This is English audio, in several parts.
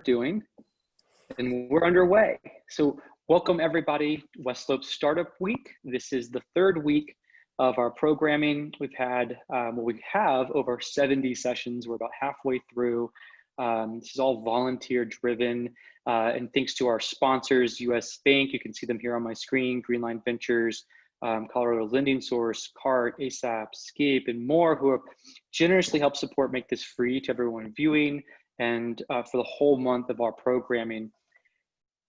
doing, and we're underway. So welcome everybody, West Slope Startup Week. This is the third week of our programming. We have over 70 sessions. We're about halfway through. This is all volunteer driven, and thanks to our sponsors, US Bank, you can see them here on my screen, Greenline Ventures, Colorado Lending Source, CART, ASAP, Scape, and more, who have generously helped support make this free to everyone viewing, and for the whole month of our programming.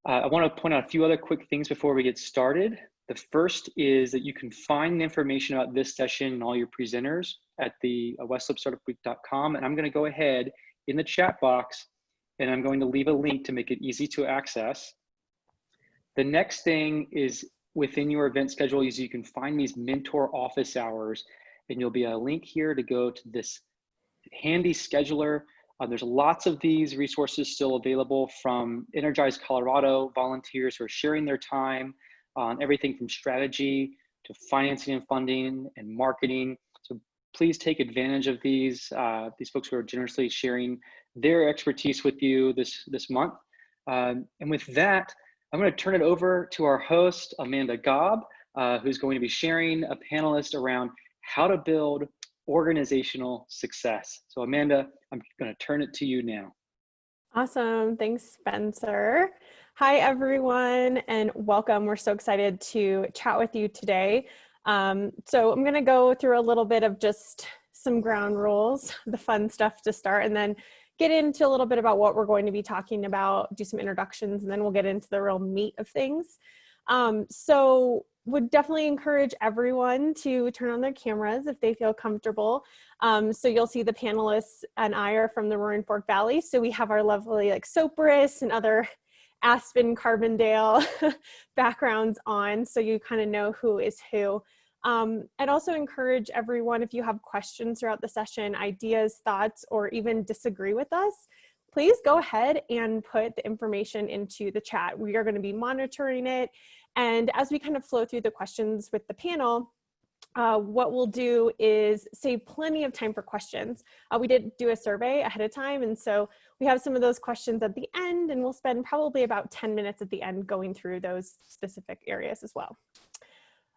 I want to point out a few other quick things before we get started. The first is that you can find information about this session and all your presenters at the westslope.startupweek.com, and I'm going to go ahead in the chat box and I'm going to leave a link to make it easy to access. The next thing is within your event schedule is you can find these mentor office hours, and you'll be a link here to go to this handy scheduler. There's lots of these resources still available from Energize Colorado volunteers who are sharing their time on everything from strategy to financing and funding and marketing. So please take advantage of these folks who are generously sharing their expertise with you this month. And with that, I'm going to turn it over to our host, Amanda Gaube, who's going to be sharing a panelist around how to build organizational success. So Amanda, I'm going to turn it to you now. Awesome. Thanks, Spencer. Hi, everyone, and welcome. We're so excited to chat with you today. So I'm going to go through a little bit of just some ground rules, the fun stuff to start, and then get into a little bit about what we're going to be talking about, do some introductions, and then we'll get into the real meat of things. So would definitely encourage everyone to turn on their cameras if they feel comfortable. So you'll see the panelists and I are from the Roaring Fork Valley. So we have our lovely like Soperus and other Aspen, Carbondale backgrounds on, so you kind of know who is who. I'd also encourage everyone, if you have questions throughout the session, ideas, thoughts, or even disagree with us, please go ahead and put the information into the chat. We are going to be monitoring it. And as we kind of flow through the questions with the panel, what we'll do is save plenty of time for questions. We did do a survey ahead of time, and so we have some of those questions at the end, and we'll spend probably about 10 minutes at the end going through those specific areas as well.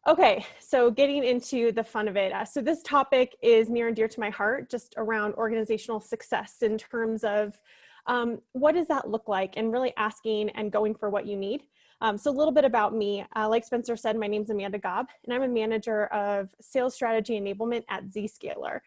Okay, so getting into the fun of it. So this topic is near and dear to my heart, just around organizational success in terms of what does that look like, and really asking and going for what you need. So a little bit about me. Like Spencer said, my name is Amanda Gaube, and I'm a manager of sales strategy enablement at Zscaler.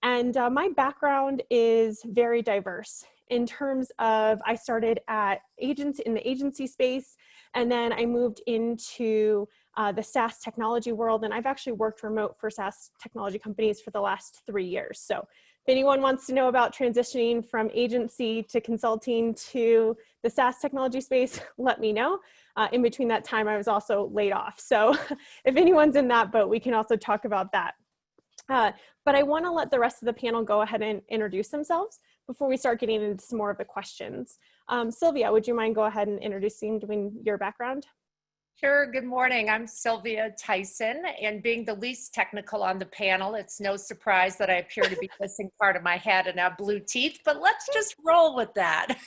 And my background is very diverse in terms of, I started at in the agency space, and then I moved into the SaaS technology world, and I've actually worked remote for SaaS technology companies for the last 3 years. So if anyone wants to know about transitioning from agency to consulting to the SaaS technology space, let me know. In between that time, I was also laid off. So if anyone's in that boat, we can also talk about that. But I want to let the rest of the panel go ahead and introduce themselves before we start getting into some more of the questions. Sylvia, would you mind go ahead and giving your background? Sure. Good morning. I'm Sylvia Theisen, and being the least technical on the panel, it's no surprise that I appear to be missing part of my head and have blue teeth, but let's just roll with that.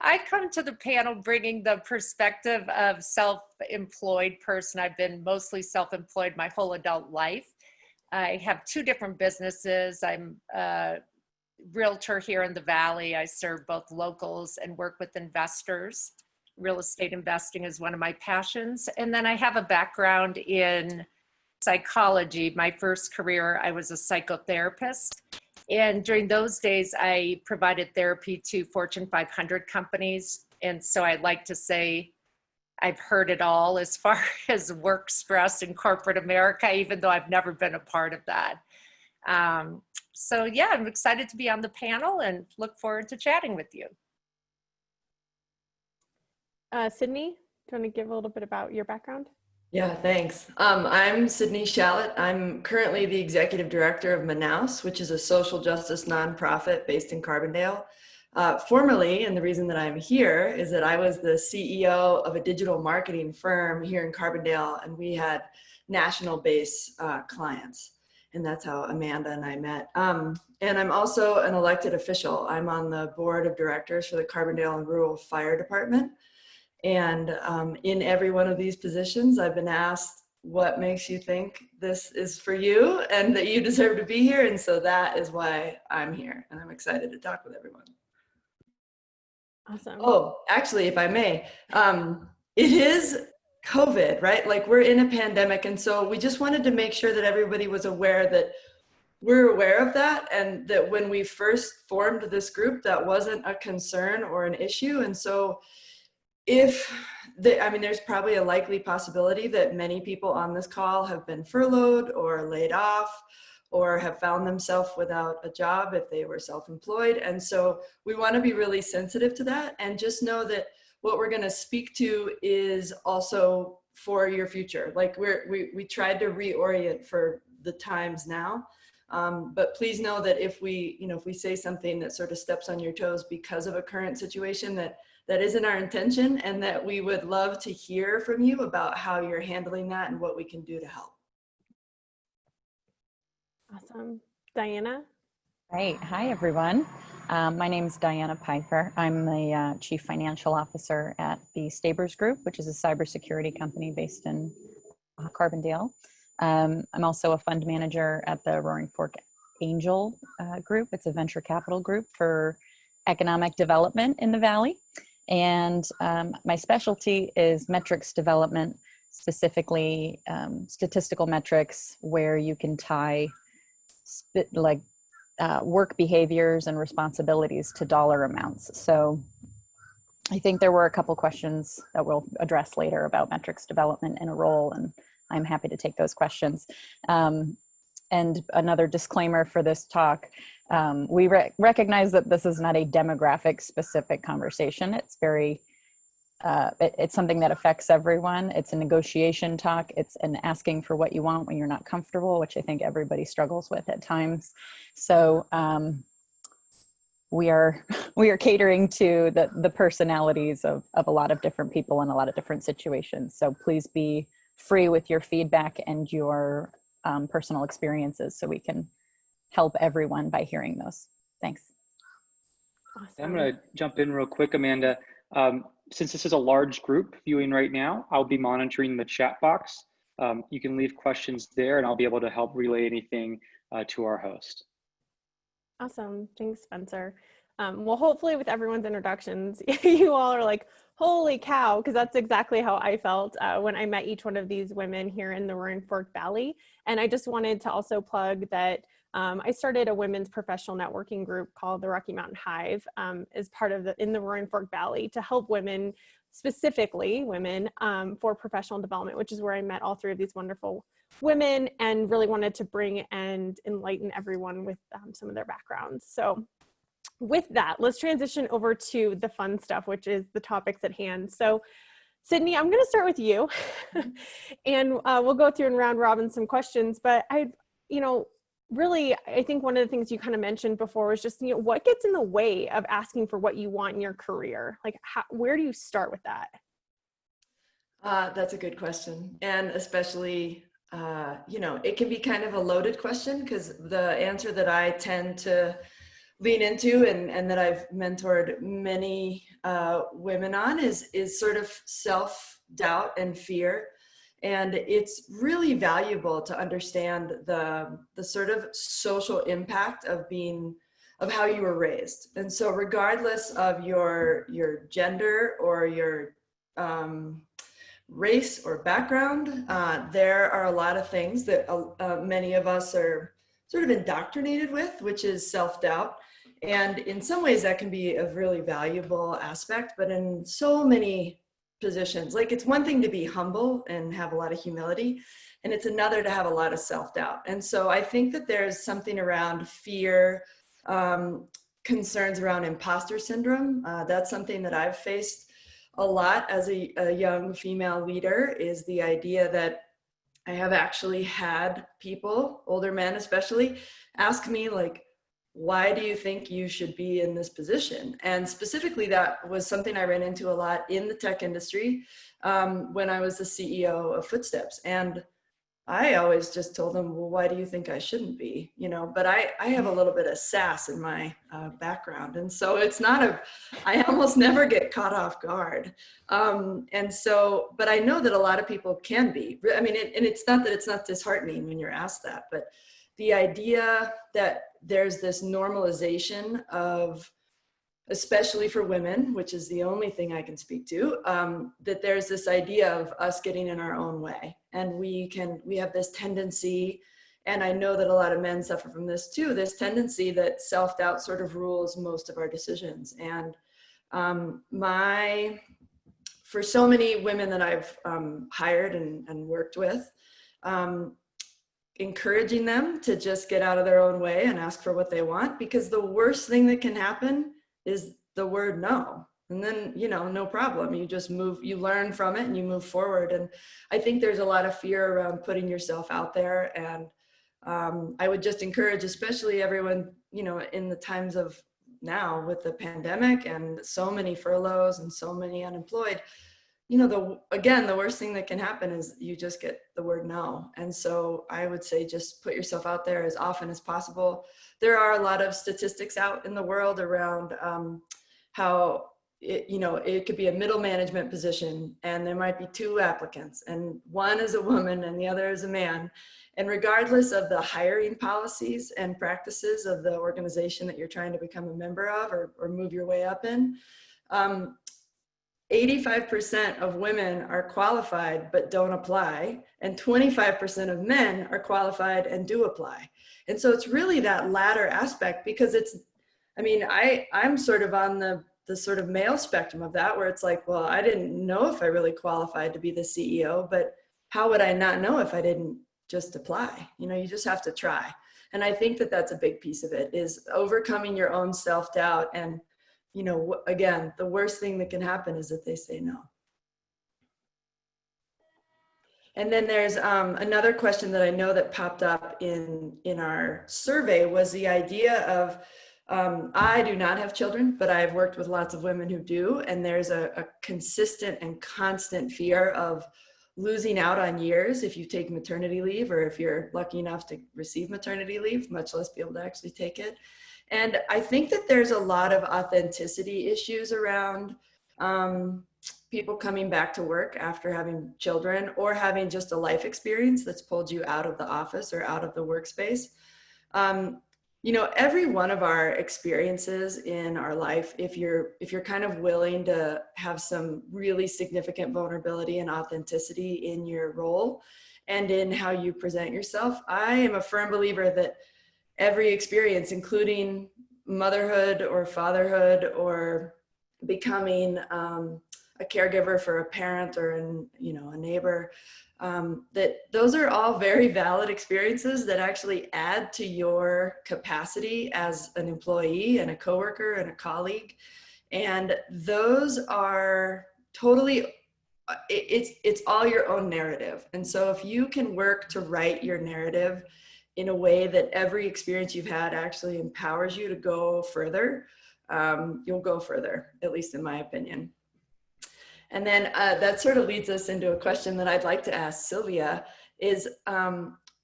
I come to the panel bringing the perspective of self-employed person. I've been mostly self-employed my whole adult life. I have 2 different businesses. I'm a realtor here in the Valley. I serve both locals and work with investors. Real estate investing is one of my passions. And then I have a background in psychology. My first career, I was a psychotherapist. And during those days, I provided therapy to Fortune 500 companies. And so I'd like to say I've heard it all as far as work stress in corporate America, even though I've never been a part of that. So yeah, I'm excited to be on the panel and look forward to chatting with you. Sydney, do you want to give a little bit about your background? Yeah, thanks. I'm Sydney Schalit. I'm currently the executive director of Manaus, which is a social justice nonprofit based in Carbondale. Formerly, and the reason that I'm here is that I was the CEO of a digital marketing firm here in Carbondale, and we had national base clients. and that's how Amanda and I met. And I'm also an elected official. I'm on the board of directors for the Carbondale Rural Fire Department. And in every one of these positions, I've been asked, what makes you think this is for you and that you deserve to be here? And so that is why I'm here, and I'm excited to talk with everyone. Awesome. Oh, actually, if I may, it is COVID, right? Like, we're in a pandemic. And so we just wanted to make sure that everybody was aware that we're aware of that, and that when we first formed this group, that wasn't a concern or an issue. And so there's probably a likely possibility that many people on this call have been furloughed or laid off, or have found themselves without a job if they were self-employed. And so we want to be really sensitive to that, and just know that what we're going to speak to is also for your future. Like, we tried to reorient for the times now. But please know that if we say something that sort of steps on your toes because of a current situation, that isn't our intention, and that we would love to hear from you about how you're handling that and what we can do to help. Awesome. Dianna? Great. Hi, everyone. My name is Dianna Peiffer. I'm the Chief Financial Officer at the Stabers Group, which is a cybersecurity company based in Carbondale. I'm also a fund manager at the Roaring Fork Angel Group. It's a venture capital group for economic development in the Valley. And my specialty is metrics development, specifically statistical metrics, where you can tie work behaviors and responsibilities to dollar amounts. So I think there were a couple questions that we'll address later about metrics development in a role, and I'm happy to take those questions. And another disclaimer for this talk, we recognize that this is not a demographic specific conversation. It's it's something that affects everyone. It's a negotiation talk. It's an asking for what you want when you're not comfortable, which I think everybody struggles with at times. So we are catering to the personalities of a lot of different people in a lot of different situations. So please be free with your feedback and your personal experiences, so we can help everyone by hearing those. Thanks. Awesome. I'm going to jump in real quick, Amanda. Since this is a large group viewing right now, I'll be monitoring the chat box. You can leave questions there, and I'll be able to help relay anything to our host. Awesome. Thanks, Spencer. Well, hopefully with everyone's introductions, you all are like, holy cow, because that's exactly how I felt when I met each one of these women here in the Roaring Fork Valley. And I just wanted to also plug that I started a women's professional networking group called the Rocky Mountain Hive as part of in the Roaring Fork Valley, to help women, specifically women, for professional development, which is where I met all three of these wonderful women, and really wanted to bring and enlighten everyone with some of their backgrounds. So with that, let's transition over to the fun stuff, which is the topics at hand. So Sydney, I'm going to start with you and we'll go through and round robin some questions, but I think one of the things you kind of mentioned before was just, what gets in the way of asking for what you want in your career? Like, where do you start with that? That's a good question. And especially, it can be kind of a loaded question, because the answer that I tend to lean into and that I've mentored many women on is sort of self-doubt and fear. And it's really valuable to understand the sort of social impact of how you were raised. And so regardless of your gender or your race or background, there are a lot of things that many of us are sort of indoctrinated with, which is self-doubt. And in some ways that can be a really valuable aspect, but in so many positions, like, it's one thing to be humble and have a lot of humility, and it's another to have a lot of self-doubt. And so I think that there's something around fear, concerns around imposter syndrome. That's something that I've faced a lot as a young female leader, is the idea that I have actually had people, older men especially, ask me, like, why do you think you should be in this position? And specifically, that was something I ran into a lot in the tech industry when I was the CEO of Footsteps. And I always just told them, well, why do you think I shouldn't be? But I have a little bit of sass in my background. And so it's not I almost never get caught off guard. But I know that a lot of people can be. I mean, and it's not that it's not disheartening when you're asked that, but the idea that there's this normalization of, especially for women, which is the only thing I can speak to, that there's this idea of us getting in our own way. And we have this tendency, and I know that a lot of men suffer from this too, this tendency that self-doubt sort of rules most of our decisions. And for so many women that I've hired and worked with, encouraging them to just get out of their own way and ask for what they want, because the worst thing that can happen is the word no. And then, no problem. You just move, you learn from it and you move forward. And I think there's a lot of fear around putting yourself out there. And I would just encourage, especially everyone, in the times of now with the pandemic and so many furloughs and so many unemployed, the worst thing that can happen is you just get the word no. And so I would say just put yourself out there as often as possible. There are a lot of statistics out in the world around how it could be a middle management position and there might be 2 applicants and one is a woman and the other is a man. And regardless of the hiring policies and practices of the organization that you're trying to become a member of or move your way up in, 85% of women are qualified but don't apply, and 25% of men are qualified and do apply. And so it's really that latter aspect, because I'm sort of on the sort of male spectrum of that, where it's like, well, I didn't know if I really qualified to be the CEO, but how would I not know if I didn't just apply? You just have to try. And I think that that's a big piece of it, is overcoming your own self-doubt. And again, the worst thing that can happen is that they say no. And then there's another question that I know that popped up in our survey, was the idea of, I do not have children, but I've worked with lots of women who do. And there's a consistent and constant fear of losing out on years if you take maternity leave, or if you're lucky enough to receive maternity leave, much less be able to actually take it. And I think that there's a lot of authenticity issues around people coming back to work after having children, or having just a life experience that's pulled you out of the office or out of the workspace. Every one of our experiences in our life, if you're kind of willing to have some really significant vulnerability and authenticity in your role and in how you present yourself, I am a firm believer that every experience, including motherhood or fatherhood or becoming a caregiver for a parent or a neighbor, that those are all very valid experiences that actually add to your capacity as an employee and a coworker and a colleague. And those are totally, it's all your own narrative. And so if you can work to write your narrative in a way that every experience you've had actually empowers you to go further, you'll go further, at least in my opinion. And then that sort of leads us into a question that I'd like to ask Sylvia is,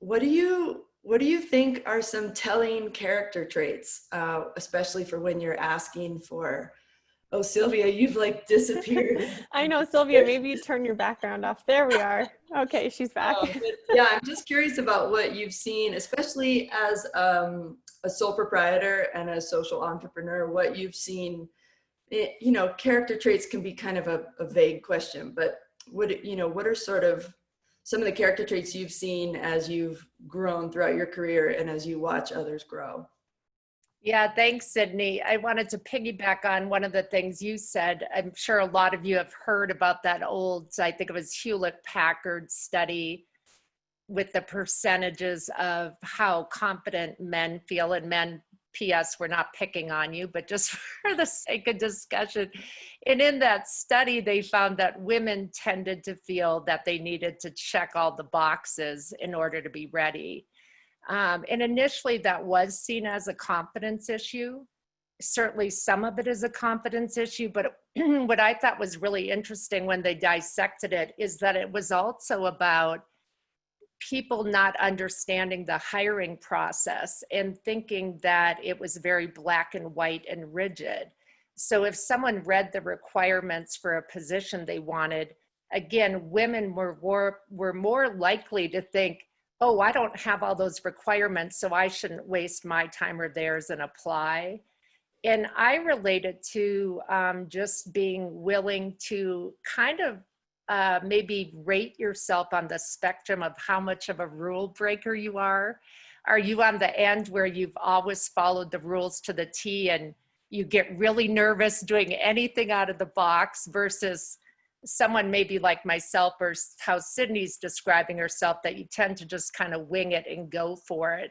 what do you think are some telling character traits, especially for when you're asking for, oh, Sylvia, you've like disappeared. I know, Sylvia, maybe you turn your background off. There we are. Okay, she's back. Yeah, I'm just curious about what you've seen, especially as a sole proprietor and a social entrepreneur, what you've seen. Character traits can be kind of a vague question, but what are sort of some of the character traits you've seen as you've grown throughout your career and as you watch others grow? Yeah, thanks, Sydney. I wanted to piggyback on one of the things you said. I'm sure a lot of you have heard about that old, I think it was Hewlett-Packard study with the percentages of how confident men feel, and men, P.S., we're not picking on you, but just for the sake of discussion. And in that study, they found that women tended to feel that they needed to check all the boxes in order to be ready. And initially that was seen as a confidence issue. Certainly some of it is a confidence issue, but what I thought was really interesting when they dissected it is that it was also about people not understanding the hiring process and thinking that it was very black and white and rigid. So if someone read the requirements for a position they wanted, again, women were more likely to think, oh, I don't have all those requirements, so I shouldn't waste my time or theirs and apply. And I relate it to just being willing to kind of maybe rate yourself on the spectrum of how much of a rule breaker you are. Are you on the end where you've always followed the rules to the T and you get really nervous doing anything out of the box, versus someone maybe like myself, or how Sydney's describing herself, that you tend to just kind of wing it and go for it?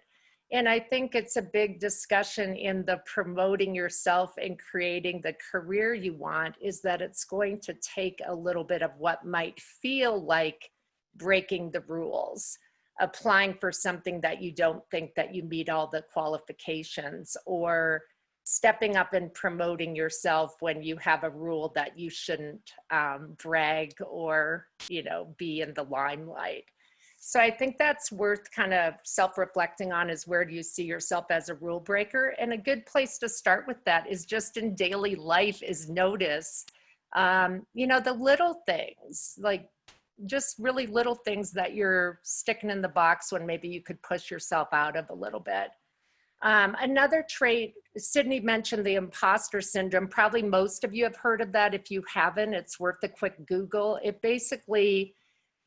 And I think it's a big discussion in the promoting yourself and creating the career you want, is that it's going to take a little bit of what might feel like breaking the rules, applying for something that you don't think that you meet all the qualifications, or stepping up and promoting yourself when you have a rule that you shouldn't brag or, you know, be in the limelight. So I think that's worth kind of self-reflecting on, is where do you see yourself as a rule breaker? And a good place to start with that is just in daily life, is notice, you know, the little things, like just really little things that you're sticking in the box when maybe you could push yourself out of a little bit. Another trait, Sydney mentioned the imposter syndrome. Probably most of you have heard of that. If you haven't, it's worth a quick Google. It basically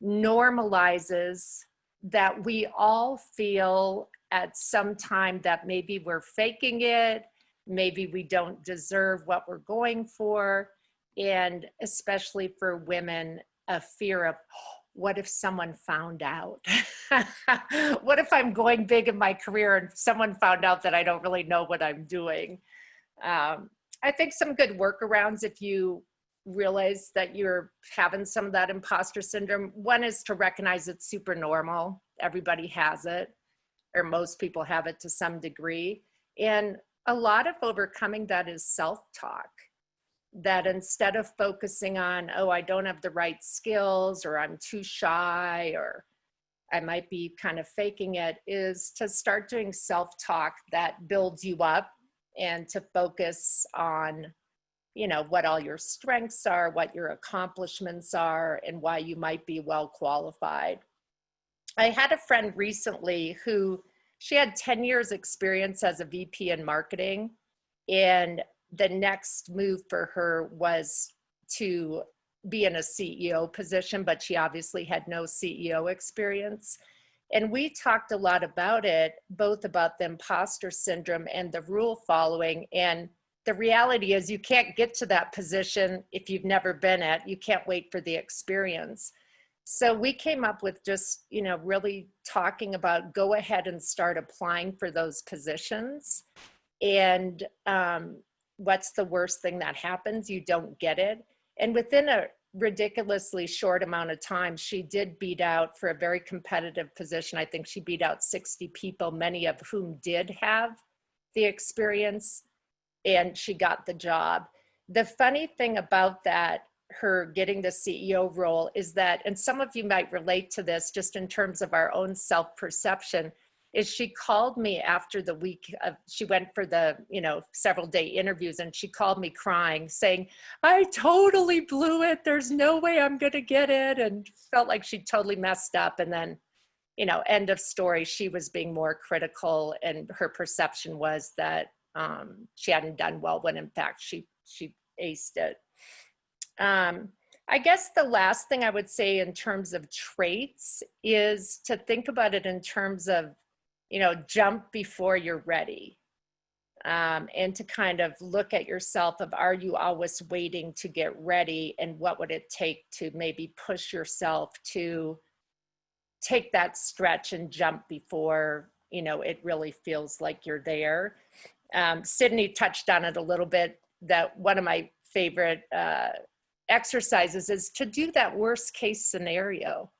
normalizes that we all feel at some time that maybe we're faking it, maybe we don't deserve what we're going for, and especially for women, a fear of, oh, what if someone found out? What if I'm going big in my career and someone found out that I don't really know what I'm doing? I think some good workarounds, if you realize that you're having some of that imposter syndrome, one is to recognize it's super normal. Everybody has it, or most people have it to some degree. And a lot of overcoming that is self-talk. That instead of focusing on, oh, I don't have the right skills, or I'm too shy, or I might be kind of faking it, is to start doing self-talk that builds you up, and to focus on, you know, what all your strengths are, what your accomplishments are, and why you might be well qualified. I had a friend recently who, she had 10 years experience as a VP in marketing, and the next move for her was to be in a CEO position, but she obviously had no CEO experience. And we talked a lot about it, both about the imposter syndrome and the rule following. And the reality is you can't get to that position if you've never been it. You can't wait for the experience. So we came up with just, you know, really talking about, go ahead and start applying for those positions. And what's the worst thing that happens? You don't get it. And within a ridiculously short amount of time, she did beat out, for a very competitive position, I think she beat out 60 people, many of whom did have the experience, and she got the job. The funny thing about that, her getting the CEO role, is that, and some of you might relate to this just in terms of our own self-perception, is she called me after the week of, she went for the, you know, several day interviews, and she called me crying, saying, I totally blew it. There's no way I'm going to get it. And felt like she totally messed up. And then, you know, end of story, she was being more critical, and her perception was that she hadn't done well, when in fact she aced it. I guess the last thing I would say in terms of traits is to think about it in terms of, you know, jump before you're ready, and to kind of look at yourself of, are you always waiting to get ready, and what would it take to maybe push yourself to take that stretch and jump before, you know, it really feels like you're there. Sydney touched on it a little bit, that one of my favorite exercises is to do that worst case scenario.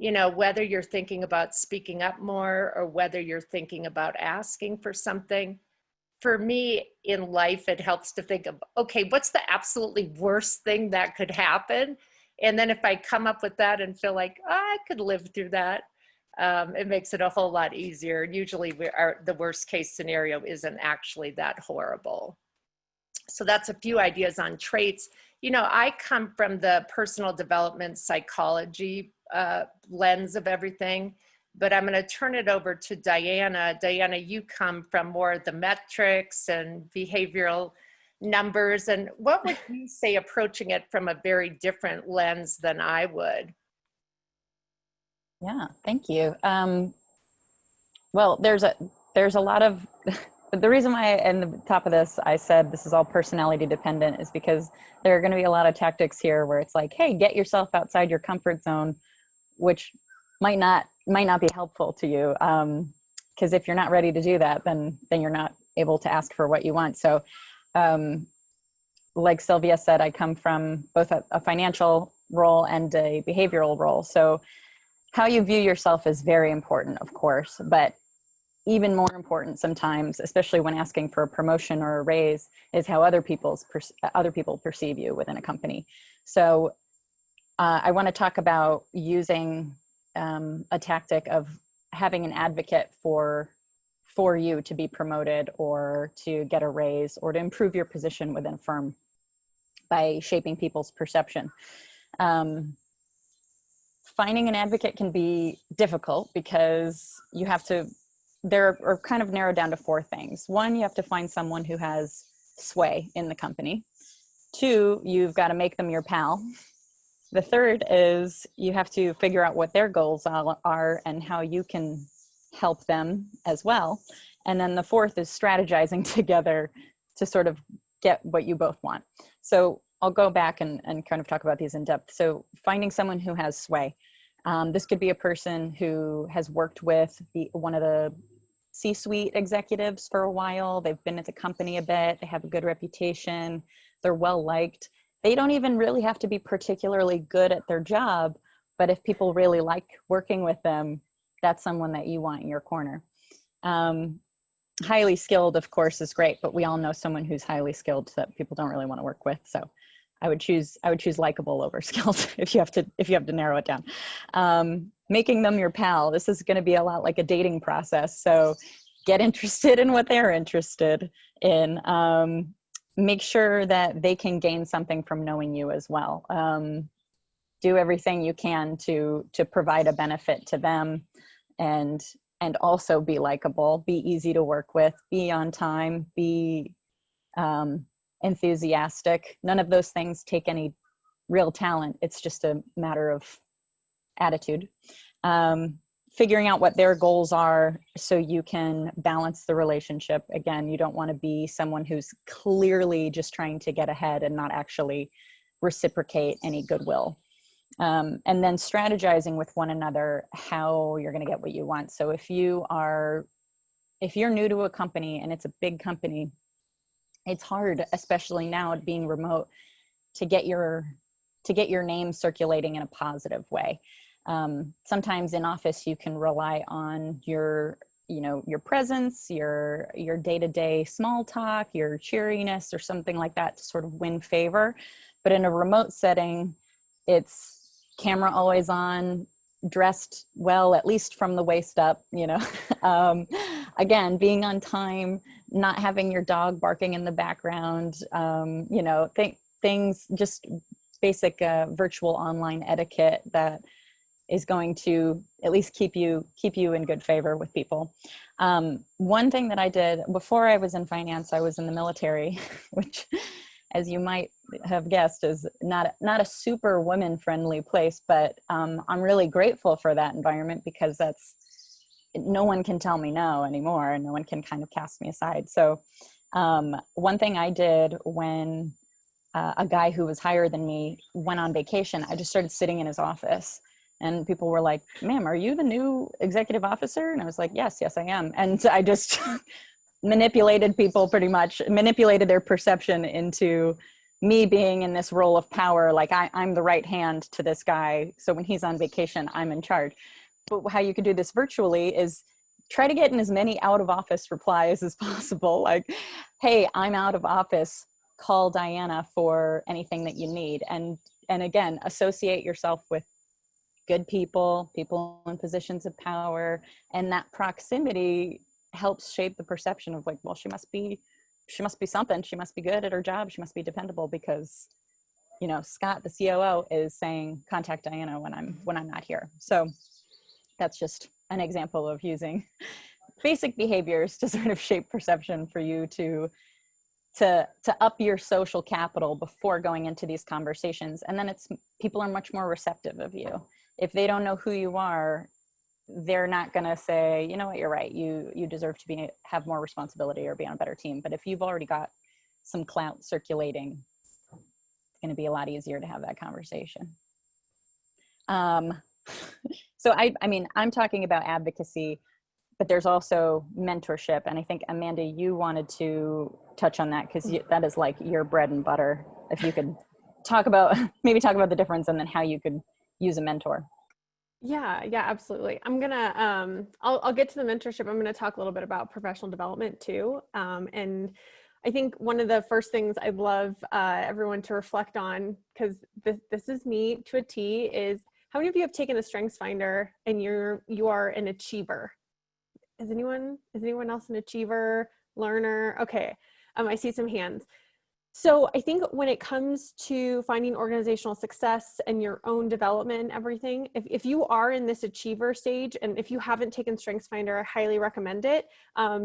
You know, whether you're thinking about speaking up more, or whether you're thinking about asking for something. For me in life, it helps to think of, okay, what's the absolutely worst thing that could happen? And then if I come up with that and feel like, oh, I could live through that, it makes it a whole lot easier. Usually the worst case scenario isn't actually that horrible. So that's a few ideas on traits. You know, I come from the personal development psychology lens of everything, but I'm going to turn it over to Dianna. Dianna, you come from more of the metrics and behavioral numbers. And what would you say approaching it from a very different lens than I would? Yeah, thank you. Well, there's a lot of, the reason why in the top of this, I said this is all personality dependent is because there are going to be a lot of tactics here where it's like, hey, get yourself outside your comfort zone, which might not be helpful to you. Because if you're not ready to do that, then you're not able to ask for what you want. So like Sylvia said, I come from both a financial role and a behavioral role. So how you view yourself is very important, of course, but even more important sometimes, especially when asking for a promotion or a raise, is how other people perceive you within a company. So I want to talk about using a tactic of having an advocate for you to be promoted or to get a raise or to improve your position within a firm by shaping people's perception. Finding an advocate can be difficult because you have to, they're kind of narrowed down to 4 things. 1, you have to find someone who has sway in the company. 2, you've got to make them your pal. The 3rd is you have to figure out what their goals are and how you can help them as well. And then the 4th is strategizing together to sort of get what you both want. So I'll go back and kind of talk about these in depth. So finding someone who has sway. This could be a person who has worked with one of the C-suite executives for a while. They've been at the company a bit. They have a good reputation. They're well liked. They don't even really have to be particularly good at their job, but if people really like working with them, that's someone that you want in your corner. Highly skilled, of course, is great, but we all know someone who's highly skilled that people don't really want to work with. So I would choose likable over skilled if you have to narrow it down. Making them your pal. This is going to be a lot like a dating process. So get interested in what they're interested in. Make sure that they can gain something from knowing you as well. Do everything you can to provide a benefit to them, and also be likable, be easy to work with, be on time, be enthusiastic. None of those things take any real talent. It's just a matter of attitude. Figuring out what their goals are so you can balance the relationship. Again, you don't want to be someone who's clearly just trying to get ahead and not actually reciprocate any goodwill. And then strategizing with one another how you're going to get what you want. So if you're new to a company and it's a big company, it's hard, especially now being remote, to get your name circulating in a positive way. Sometimes in office you can rely on your presence, your day-to-day small talk, your cheeriness or something like that to sort of win favor. But in a remote setting, it's camera always on, dressed well, at least from the waist up, again, being on time, not having your dog barking in the background, things, just basic virtual online etiquette that is going to at least keep you in good favor with people. One thing that I did before I was in finance, I was in the military, which, as you might have guessed, is not a super women-friendly place, but I'm really grateful for that environment because no one can tell me no anymore, and no one can kind of cast me aside. So one thing I did when a guy who was higher than me went on vacation, I just started sitting in his office. And people were like, "Ma'am, are you the new executive officer?" And I was like, yes, I am. And I just manipulated people, pretty much manipulated their perception into me being in this role of power. Like I'm the right hand to this guy. So when he's on vacation, I'm in charge. But how you could do this virtually is try to get in as many out of office replies as possible. Like, "Hey, I'm out of office. Call Dianna for anything that you need." And again, associate yourself with good people, people in positions of power, and that proximity helps shape the perception of like, well, she must be something. She must be good at her job. She must be dependable because, you know, Scott, the COO, is saying contact Dianna when I'm not here. So that's just an example of using basic behaviors to sort of shape perception for you to up your social capital before going into these conversations. And then people are much more receptive of you. If they don't know who you are, they're not going to say, you know what, you're right. You deserve to have more responsibility or be on a better team. But if you've already got some clout circulating, it's going to be a lot easier to have that conversation. So I mean, I'm talking about advocacy, but there's also mentorship. And I think, Amanda, you wanted to touch on that because that is like your bread and butter. If you could maybe talk about the difference and then how you could use a mentor. Yeah, absolutely. I'm gonna, I'll get to the mentorship. I'm gonna talk a little bit about professional development too. And I think one of the first things I'd love everyone to reflect on, because this is me to a T, is how many of you have taken a Strengths Finder and you are an achiever? Is anyone else an achiever, learner? Okay, I see some hands. So I think when it comes to finding organizational success and your own development and everything, if you are in this achiever stage, and if you haven't taken StrengthsFinder, I highly recommend it.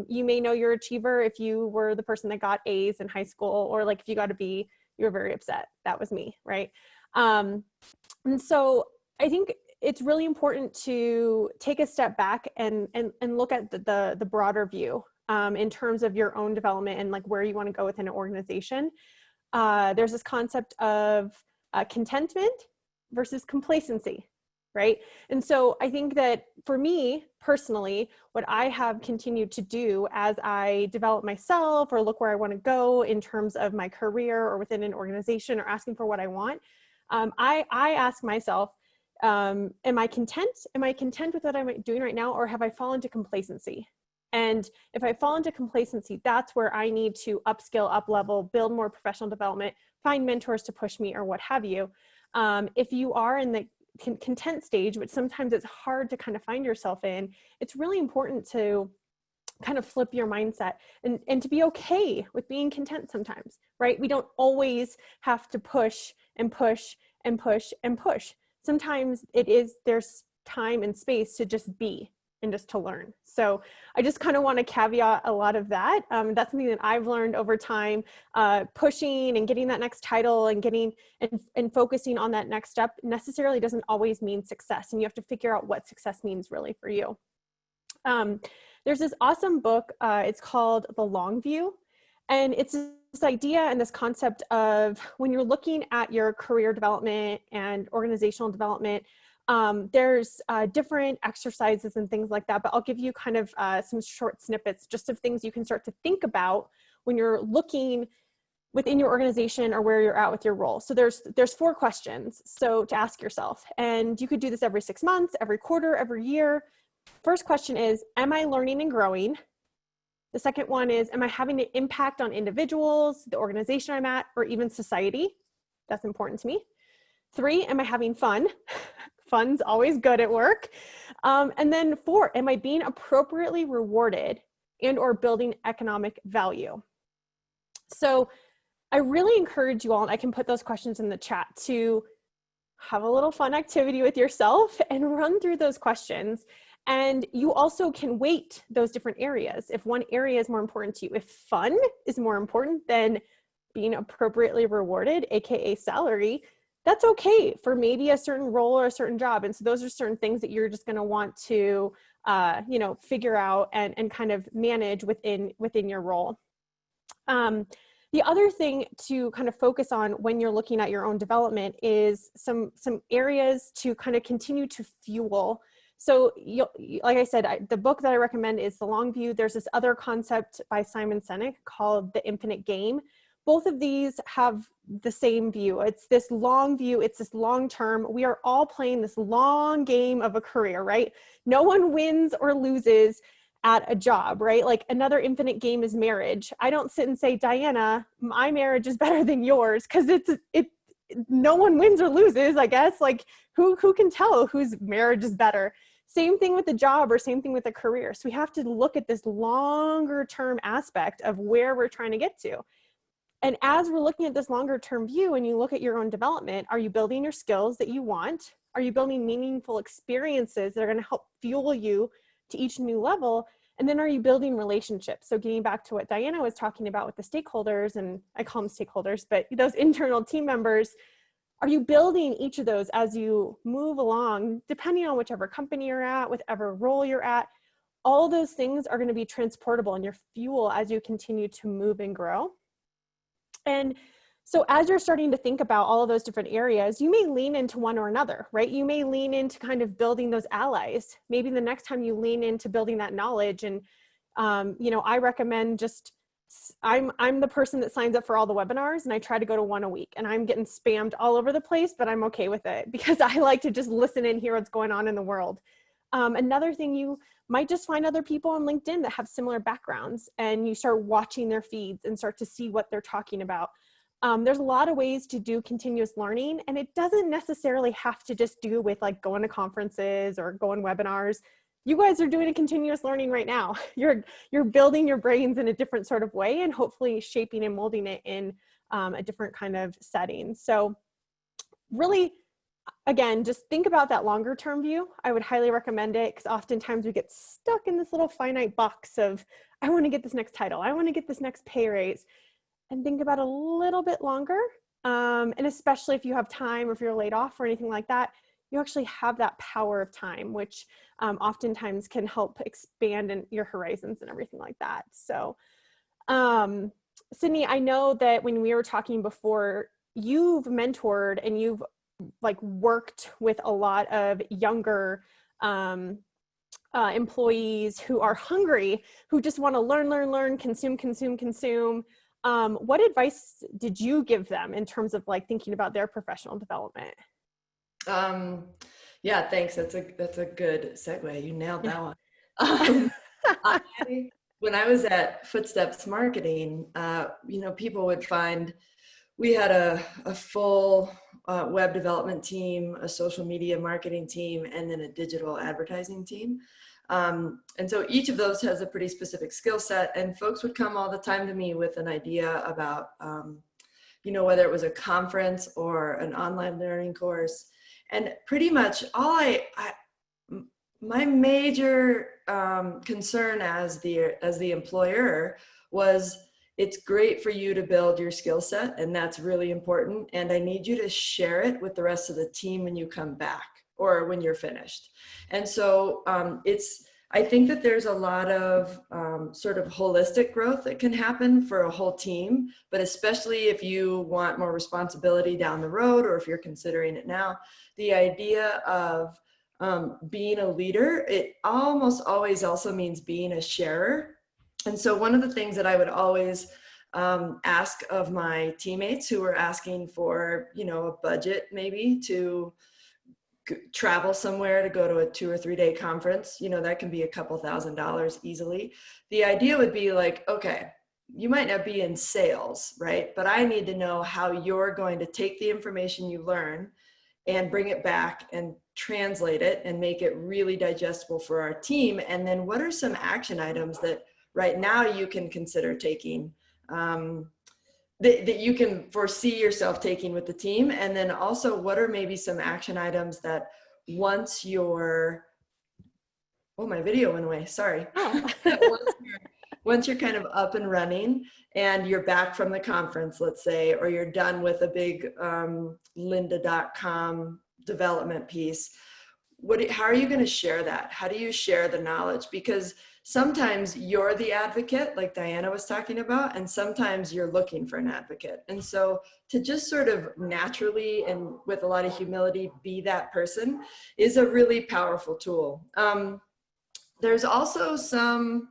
You may know you're an achiever if you were the person that got A's in high school, or like if you got a B, you were very upset. That was me, right? And so I think it's really important to take a step back and look at the broader view. In terms of your own development and like where you want to go within an organization. There's this concept of contentment versus complacency, right? And so I think that for me personally, what I have continued to do as I develop myself or look where I want to go in terms of my career or within an organization or asking for what I want, I ask myself, am I content? Am I content with what I'm doing right now, or have I fallen to complacency? And if I fall into complacency, that's where I need to upskill, up-level, build more professional development, find mentors to push me or what have you. If you are in the content stage, which sometimes it's hard to kind of find yourself in, it's really important to kind of flip your mindset and to be okay with being content sometimes, right? We don't always have to push and push and push and push. Sometimes there's time and space to just be and just to learn. So I just kind of want to caveat a lot of that. That's something that I've learned over time, pushing and getting that next title and getting and focusing on that next step necessarily doesn't always mean success. And you have to figure out what success means really for you. There's this awesome book, it's called The Long View. And it's this idea and this concept of when you're looking at your career development and organizational development, there's different exercises and things like that, but I'll give you kind of some short snippets just of things you can start to think about when you're looking within your organization or where you're at with your role. So there's 4 questions so to ask yourself, and you could do this every 6 months, every quarter, every year. First question is, am I learning and growing? The second one is, am I having an impact on individuals, the organization I'm at, or even society? That's important to me. 3, am I having fun? Fun's always good at work. And then 4, am I being appropriately rewarded and or building economic value? So I really encourage you all, and I can put those questions in the chat, to have a little fun activity with yourself and run through those questions. And you also can weight those different areas. If one area is more important to you, if fun is more important than being appropriately rewarded, AKA salary, that's okay for maybe a certain role or a certain job. And so those are certain things that you're just going to want to, figure out and kind of manage within your role. The other thing to kind of focus on when you're looking at your own development is some areas to kind of continue to fuel. So like I said, the book that I recommend is The Long View. There's this other concept by Simon Sinek called The Infinite Game. Both of these have the same view. It's this long view. It's this long term. We are all playing this long game of a career, right? No one wins or loses at a job, right? Like another infinite game is marriage. I don't sit and say, Dianna, my marriage is better than yours, because no one wins or loses, I guess. Like who can tell whose marriage is better? Same thing with the job or same thing with a career. So we have to look at this longer term aspect of where we're trying to get to. And as we're looking at this longer term view and you look at your own development, are you building your skills that you want? Are you building meaningful experiences that are going to help fuel you to each new level? And then are you building relationships? So getting back to what Dianna was talking about with the stakeholders, and I call them stakeholders, but those internal team members, are you building each of those as you move along, depending on whichever company you're at, whatever role you're at? All those things are going to be transportable in your fuel as you continue to move and grow. And so as you're starting to think about all of those different areas, you may lean into one or another, right? You may lean into kind of building those allies. Maybe the next time you lean into building that knowledge. And, I recommend I'm the person that signs up for all the webinars, and I try to go to one a week, and I'm getting spammed all over the place, but I'm okay with it because I like to just listen and hear what's going on in the world. Another thing, you might just find other people on LinkedIn that have similar backgrounds, and you start watching their feeds and start to see what they're talking about. There's a lot of ways to do continuous learning, and it doesn't necessarily have to just do with like going to conferences or going webinars. You guys are doing a continuous learning right now. You're building your brains in a different sort of way and hopefully shaping and molding it in a different kind of setting. So really, again, just think about that longer term view. I would highly recommend it because oftentimes we get stuck in this little finite box of, I want to get this next title. I want to get this next pay raise. And think about a little bit longer. And especially if you have time or if you're laid off or anything like that, you actually have that power of time, which oftentimes can help expand in your horizons and everything like that. So, Sydney, I know that when we were talking before, you've mentored and you've like worked with a lot of younger employees who are hungry, who just want to learn, consume. What advice did you give them in terms of like thinking about their professional development? Yeah, thanks. That's a good segue. You nailed that one. When I was at Footsteps Marketing, people would find we had a full web development team, a social media marketing team, and then a digital advertising team. And so each of those has a pretty specific skill set, and folks would come all the time to me with an idea about, whether it was a conference or an online learning course. And pretty much my major concern as the employer was, it's great for you to build your skill set, and that's really important. And I need you to share it with the rest of the team when you come back or when you're finished. And so I think that there's a lot of sort of holistic growth that can happen for a whole team, but especially if you want more responsibility down the road, or if you're considering it now, the idea of being a leader, it almost always also means being a sharer. And so one of the things that I would always ask of my teammates who were asking for, a budget maybe to travel somewhere to go to a 2 or 3 day conference, that can be a couple $1,000s easily. The idea would be like, okay, you might not be in sales, right? But I need to know how you're going to take the information you learn and bring it back and translate it and make it really digestible for our team. And then what are some action items that right now you can consider taking, that you can foresee yourself taking with the team? And then also, what are maybe some action items that once you're, oh, my video went away, sorry. Once you're kind of up and running and you're back from the conference, let's say, or you're done with a big lynda.com development piece, how are you going to share that? How do you share the knowledge? Because sometimes you're the advocate, like Dianna was talking about, and sometimes you're looking for an advocate. And so to just sort of naturally and with a lot of humility be that person is a really powerful tool. There's also some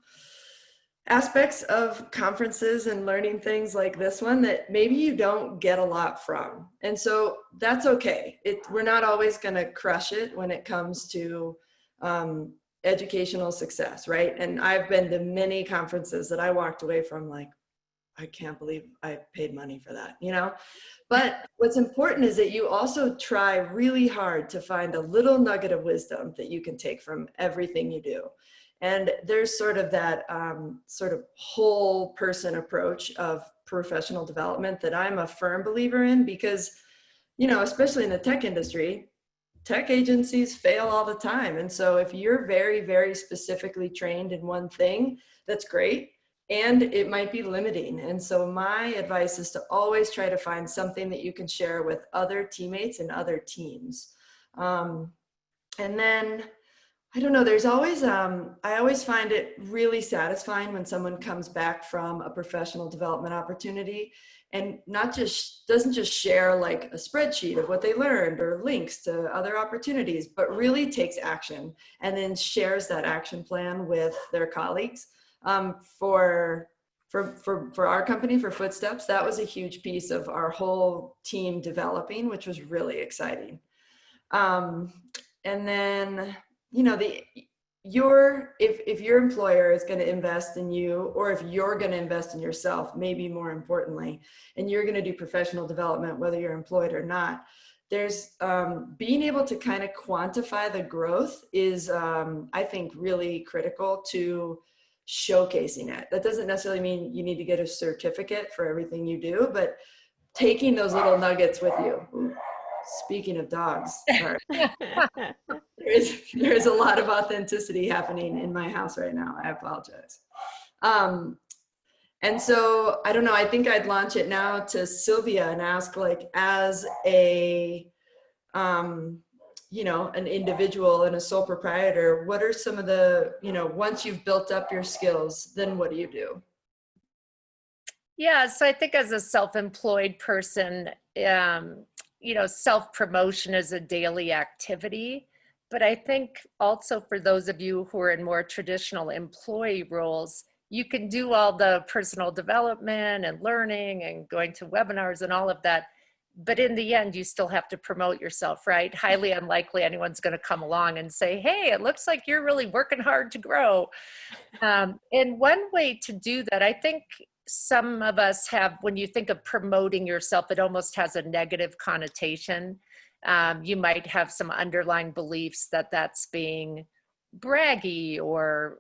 aspects of conferences and learning things like this one that maybe you don't get a lot from. And so that's okay. We're not always going to crush it when it comes to educational success, right? And I've been to many conferences that I walked away from like, I can't believe I paid money for that, you know? But what's important is that you also try really hard to find a little nugget of wisdom that you can take from everything you do. And there's sort of that sort of whole person approach of professional development that I'm a firm believer in, because, you know, especially in the tech industry, tech agencies fail all the time. And so if you're very, very specifically trained in one thing, that's great. And it might be limiting. And so my advice is to always try to find something that you can share with other teammates and other teams. And then, I don't know, there's always, I always find it really satisfying when someone comes back from a professional development opportunity and doesn't just share like a spreadsheet of what they learned or links to other opportunities, but really takes action and then shares that action plan with their colleagues. For our company, for Footsteps, that was a huge piece of our whole team developing, which was really exciting. And then, you know, if your employer is going to invest in you, or if you're going to invest in yourself, maybe more importantly, and you're going to do professional development, whether you're employed or not, there's being able to kind of quantify the growth is, I think, really critical to showcasing it. That doesn't necessarily mean you need to get a certificate for everything you do, but taking those little nuggets with you. Ooh, speaking of dogs, sorry. There's a lot of authenticity happening in my house right now. I apologize. And so, I don't know, I think I'd launch it now to Sylvia and ask, like, as a, you know, an individual and a sole proprietor, what are some of the, you know, once you've built up your skills, then what do you do? Yeah, so I think as a self-employed person, you know, self-promotion is a daily activity. But I think also for those of you who are in more traditional employee roles, you can do all the personal development and learning and going to webinars and all of that. But in the end, you still have to promote yourself, right? Highly unlikely anyone's going to come along and say, hey, it looks like you're really working hard to grow. And one way to do that, I think some of us have, when you think of promoting yourself, it almost has a negative connotation. You might have some underlying beliefs that that's being braggy or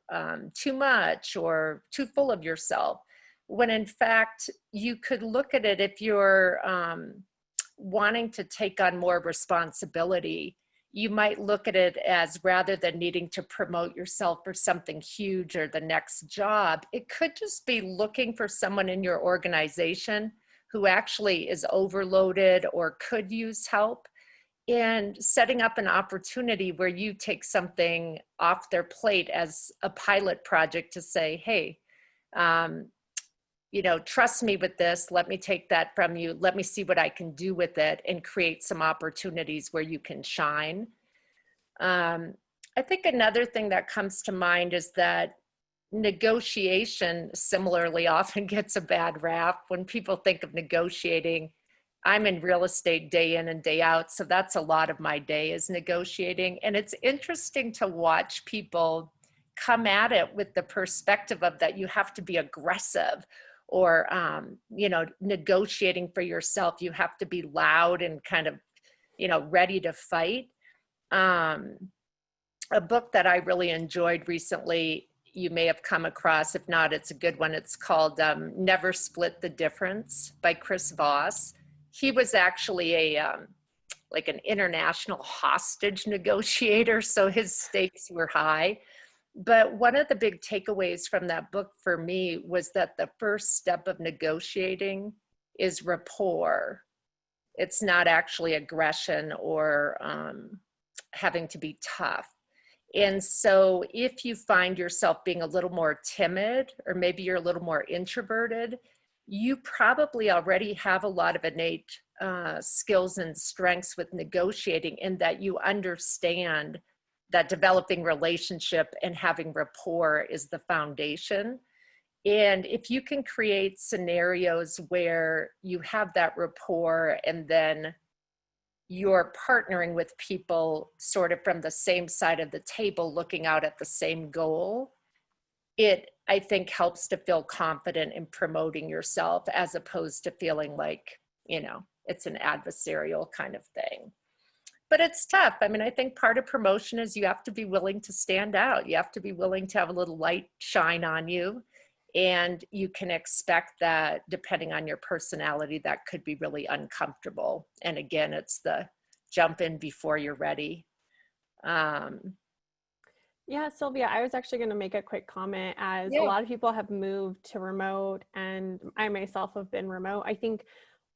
too much or too full of yourself. When in fact, you could look at it if you're wanting to take on more responsibility, you might look at it as, rather than needing to promote yourself for something huge or the next job, it could just be looking for someone in your organization who actually is overloaded or could use help, and setting up an opportunity where you take something off their plate as a pilot project to say, hey, you know, trust me with this. Let me take that from you. Let me see what I can do with it and create some opportunities where you can shine. I think another thing that comes to mind is that negotiation similarly often gets a bad rap. When people think of negotiating, I'm in real estate day in and day out, so that's a lot of my day is negotiating. And it's interesting to watch people come at it with the perspective of that you have to be aggressive, or, you know, negotiating for yourself, you have to be loud and kind of, you know, ready to fight. A book that I really enjoyed recently, you may have come across, if not, it's a good one. It's called Never Split the Difference by Chris Voss. He was actually a, like an international hostage negotiator, so his stakes were high. But one of the big takeaways from that book for me was that the first step of negotiating is rapport. It's not actually aggression or having to be tough. And so if you find yourself being a little more timid, or maybe you're a little more introverted, you probably already have a lot of innate skills and strengths with negotiating, in that you understand that developing relationship and having rapport is the foundation. And if you can create scenarios where you have that rapport, and then you're partnering with people sort of from the same side of the table, looking out at the same goal, it, I think, helps to feel confident in promoting yourself as opposed to feeling like, you know, it's an adversarial kind of thing. But it's tough. I mean, I think part of promotion is you have to be willing to stand out. You have to be willing to have a little light shine on you. And you can expect that depending on your personality, that could be really uncomfortable. And again, it's the jump in before you're ready. Yeah, Sylvia, I was actually going to make a quick comment as a lot of people have moved to remote, and I myself have been remote. I think,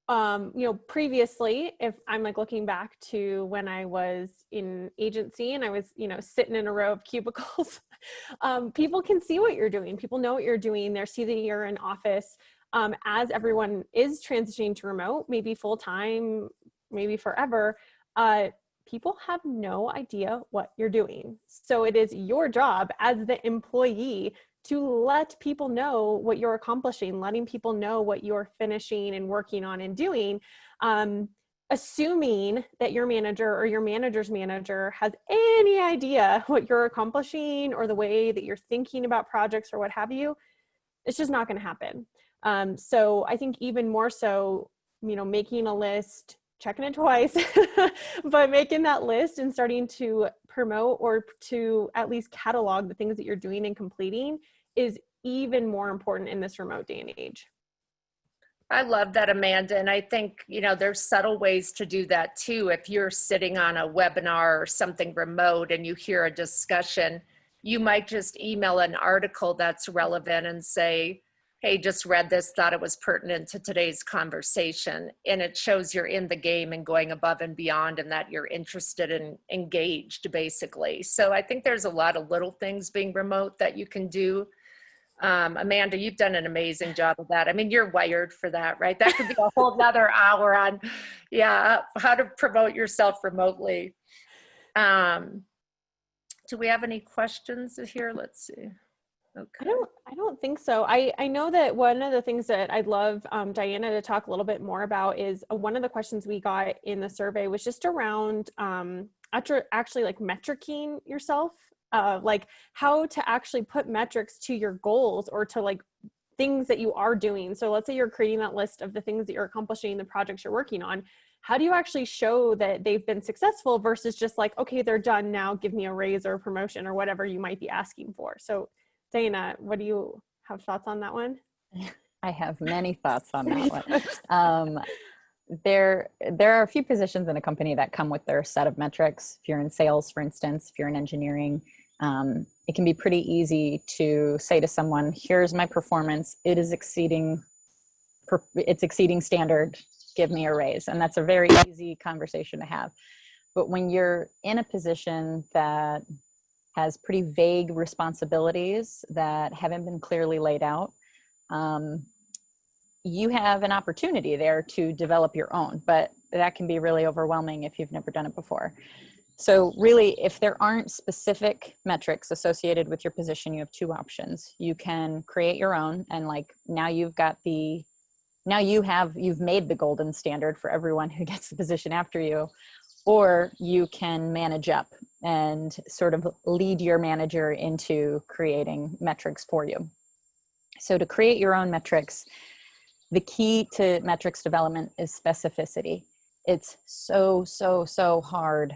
you know, previously, if I'm like looking back to when I was in agency and I was, you know, sitting in a row of cubicles, people can see what you're doing. People know what you're doing. They see that you're in office. As everyone is transitioning to remote, maybe full-time, maybe forever, people have no idea what you're doing. So it is your job as the employee to let people know what you're accomplishing, letting people know what you're finishing and working on and doing, assuming that your manager or your manager's manager has any idea what you're accomplishing or the way that you're thinking about projects or what have you. It's just not going to happen. So I think even more so, you know, making a list, checking it twice, but making that list and starting to promote or to at least catalog the things that you're doing and completing is even more important in this remote day and age. I love that, Amanda. And I think, you know, there's subtle ways to do that too. If you're sitting on a webinar or something remote and you hear a discussion, you might just email an article that's relevant and say, hey, just read this, thought it was pertinent to today's conversation. And it shows you're in the game and going above and beyond and that you're interested and engaged, basically. So I think there's a lot of little things being remote that you can do. Amanda, you've done an amazing job of that. I mean, you're wired for that, right? That could be a whole nother hour on, yeah, how to promote yourself remotely. Do we have any questions here? Let's see. Okay. I don't think so. I know that one of the things that I'd love Dianna to talk a little bit more about is one of the questions we got in the survey was just around actually like metricing yourself, like how to actually put metrics to your goals or to like things that you are doing. So let's say you're creating that list of the things that you're accomplishing, the projects you're working on. How do you actually show that they've been successful versus just like, okay, they're done now, give me a raise or a promotion or whatever you might be asking for. So Dianna, what do you have thoughts on that one? I have many thoughts on that one. There are a few positions in a company that come with their set of metrics. If you're in sales, for instance, if you're in engineering, it can be pretty easy to say to someone, here's my performance. It's exceeding standard. Give me a raise. And that's a very easy conversation to have. But when you're in a position that has pretty vague responsibilities that haven't been clearly laid out, you have an opportunity there to develop your own, but that can be really overwhelming if you've never done it before. So really, if there aren't specific metrics associated with your position, you have two options. You can create your own, and like now you've made the golden standard for everyone who gets the position after you, or you can manage up and sort of lead your manager into creating metrics for you. So to create your own metrics, the key to metrics development is specificity. It's so hard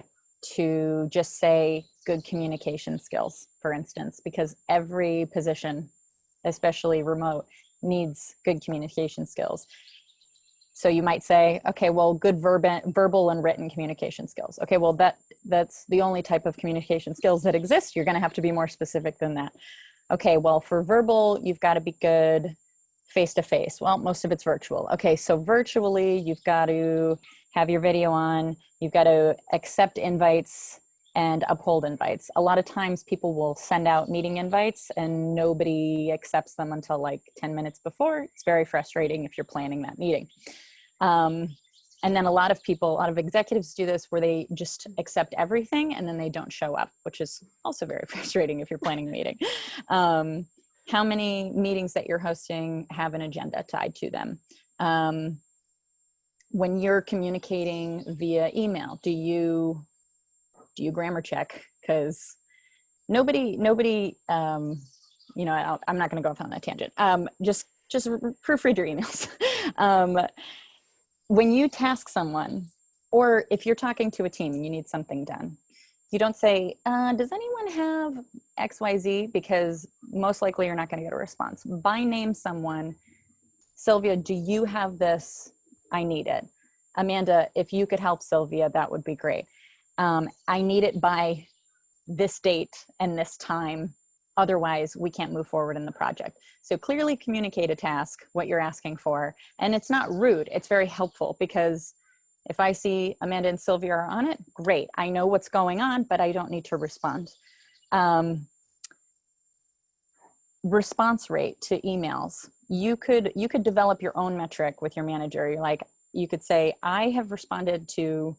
to just say good communication skills, for instance, because every position, especially remote, needs good communication skills. So you might say, okay, well, good verbal and written communication skills. Okay, well, that's the only type of communication skills that exist. You're going to have to be more specific than that. Okay, well, for verbal, you've got to be good face-to-face. Well, most of it's virtual. Okay, so virtually, you've got to have your video on. You've got to accept invites and uphold invites. A lot of times people will send out meeting invites and nobody accepts them until like 10 minutes before. It's very frustrating if you're planning that meeting. And then a lot of executives do this where they just accept everything and then they don't show up, which is also very frustrating if you're planning a meeting. How many meetings that you're hosting have an agenda tied to them? When you're communicating via email, do you grammar check? Because nobody you know, I'm not going to go off on that tangent. Just proofread your emails. When you task someone, or if you're talking to a team and you need something done, you don't say, does anyone have XYZ? Because most likely you're not going to get a response. By name someone. Sylvia, do you have this? I need it. Amanda, if you could help Sylvia, that would be great. I need it by this date and this time. Otherwise, we can't move forward in the project. So clearly communicate a task, what you're asking for. And it's not rude. It's very helpful, because if I see Amanda and Sylvia are on it, great. I know what's going on, but I don't need to respond. Response rate to emails. You could develop your own metric with your manager. You're like, you could say, I have responded to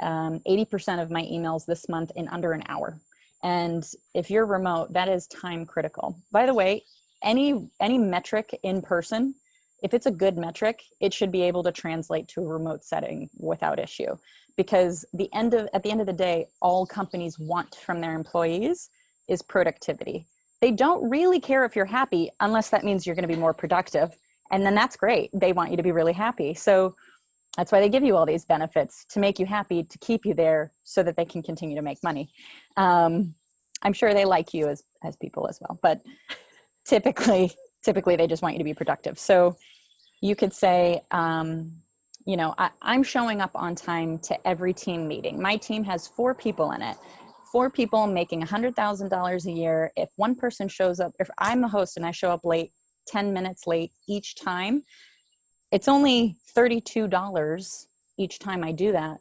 80% of my emails this month in under an hour. And if you're remote, that is time critical. By the way, any metric in person, if it's a good metric, it should be able to translate to a remote setting without issue. Because at the end of the day, all companies want from their employees is productivity. They don't really care if you're happy unless that means you're going to be more productive. And then that's great. They want you to be really happy. So that's why they give you all these benefits, to make you happy, to keep you there so that they can continue to make money. I'm sure they like you as people as well, but typically they just want you to be productive. So you could say, you know, I'm showing up on time to every team meeting. My team has 4 people in it. 4 people making $100,000 a year. If one person shows up, if I'm the host and I show up late, 10 minutes late each time, it's only $32 each time I do that.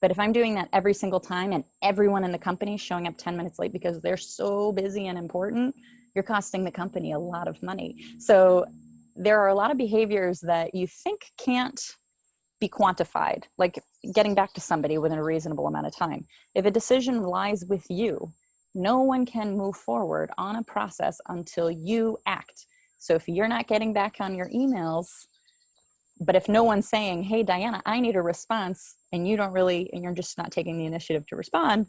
But if I'm doing that every single time and everyone in the company is showing up 10 minutes late because they're so busy and important, you're costing the company a lot of money. So there are a lot of behaviors that you think can't be quantified, like getting back to somebody within a reasonable amount of time. If a decision lies with you, no one can move forward on a process until you act. So if you're not getting back on your emails, but if no one's saying, hey, Dianna, I need a response, and you're just not taking the initiative to respond,